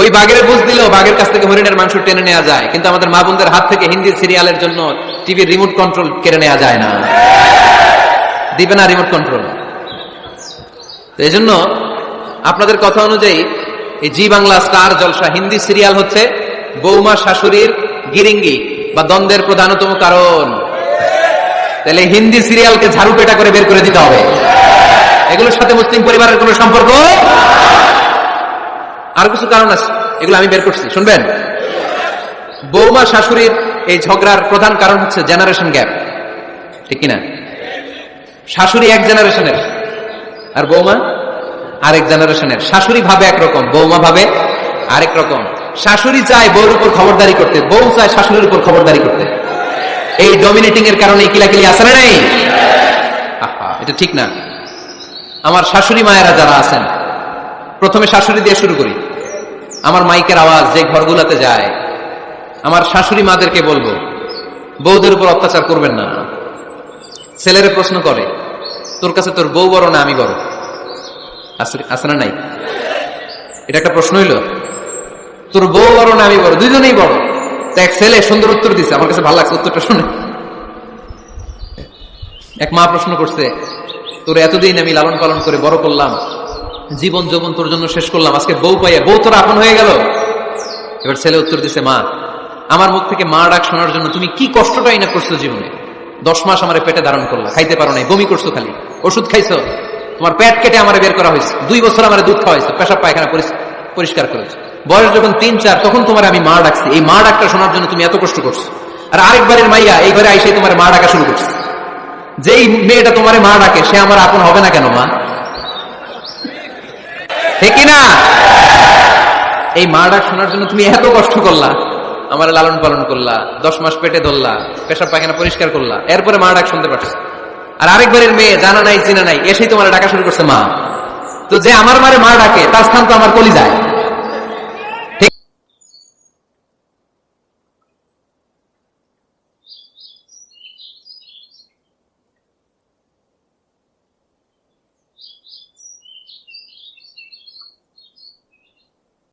ওই বাঘের বুঝ দিলেও বাঘের কাছ থেকে হরিণের মাংস টেনে নেওয়া যায়, কিন্তু আমাদের মা বোনদের হাত থেকে হিন্দি সিরিয়ালের জন্য টিভির রিমোট কন্ট্রোল কেড়ে নেওয়া যায় না। দিবে না রিমোট কন্ট্রোল। এই জন্য আপনাদের কথা অনুযায়ী এই জি বাংলা স্টার জলসা হিন্দি সিরিয়াল হচ্ছে বৌমা শাশুড়ির গিরিঙ্গি বা দ্বন্দ্বের প্রধানতম কারণ। তাহলে হিন্দি সিরিয়ালকে ঝাড়ু পেটা করে বের করে দিতে হবে। এগুলোর সাথে মুসলিম পরিবারের কোনো সম্পর্ক। আর কিছু কারণ আছে, এগুলো আমি বের করছি, শুনবেন। বৌমা শাশুড়ির এই ঝগড়ার প্রধান কারণ হচ্ছে জেনারেশন গ্যাপ, ঠিক কিনা? শাশুড়ি এক জেনারেশনের আর বৌমা আরেক জেনারেশনের। শাশুড়ি ভাবে একরকম, বৌমা ভাবে আরেক রকম। শাশুড়ি চায় বউর উপর খবরদারি করতে, বউ চায় শাশুড়ির উপর খবরদারি করতে। এই ডমিনেটিং এর কারণে কিলাকিলি আছে না নাই? এটা ঠিক না। আমার শাশুড়ি মায়েরা যারা আছেন, প্রথমে শাশুড়ি দিয়ে শুরু করি। আমার মাইকের আওয়াজ যে ঘরগুলোতে যায়, আমার শাশুড়ি মাদেরকে বলবো, বউদের উপর অত্যাচার করবেন না। ছেলেরে প্রশ্ন করে, তোর কাছে তোর বউ বড় না আমি বড়? আছে না নাই? এটা একটা প্রশ্ন হইল। তোর বউ বড় না আমি বড়? দুইজনেই বড়। তো এক ছেলে সুন্দর উত্তর দিছে, আমার কাছে ভালো লাগছে উত্তরটা শুনে। এক মা প্রশ্ন করছে, তোর এতদিন আমি লালন পালন করে বড় করলাম, জীবন যৌবন তোর জন্য শেষ করলাম, আজকে বউ পাইয়া বউ তোর আপন হয়ে গেল। এবার ছেলে উত্তর দিছে, মা আমার মুখ থেকে মা ডাক শোনার জন্য তুমি কি কষ্টটাই না করছো জীবনে। 10 মাস আমার পেটে ধারণ করলা, খাইতে পারো নাই, বমি করছো, খালি ওষুধ খাইছো, তোমার পেট কেটে আমার বের করা হয়েছে, 2 বছর আমার দুধ খাওয়াইছো, পেশাব পায়খানা পরিষ্কার করেছো, বয়স যখন 3-4 তখন তোমার আমি মা ডাকছি, এই মা ডাকটা শোনার জন্য তুমি এত কষ্ট করছো। আর আরেকবারের মাইয়া এই ঘরে আইসে তোমার মা ডাকা শুরু করছে। যেই মেয়েটা তোমার মা ডাকে সে আমার আপন হবে না কেন মা? ঠিক না? এই মা ডাক শোনার জন্য তুমি এত কষ্ট করলা, আমার লালন পালন করলা, 10 মাস পেটে ধরলা, পেশাব পায়খানা পরিষ্কার করলা, এরপরে মা ডাক শুনতে পারছো। আর আরেকবারের মেয়ে জানা নাই চিনা নাই এসেই তোমার ডাকা শুরু করছে মা। তো যে আমার মারে মা ডাকে তার স্থান তো আমার কলিজায়।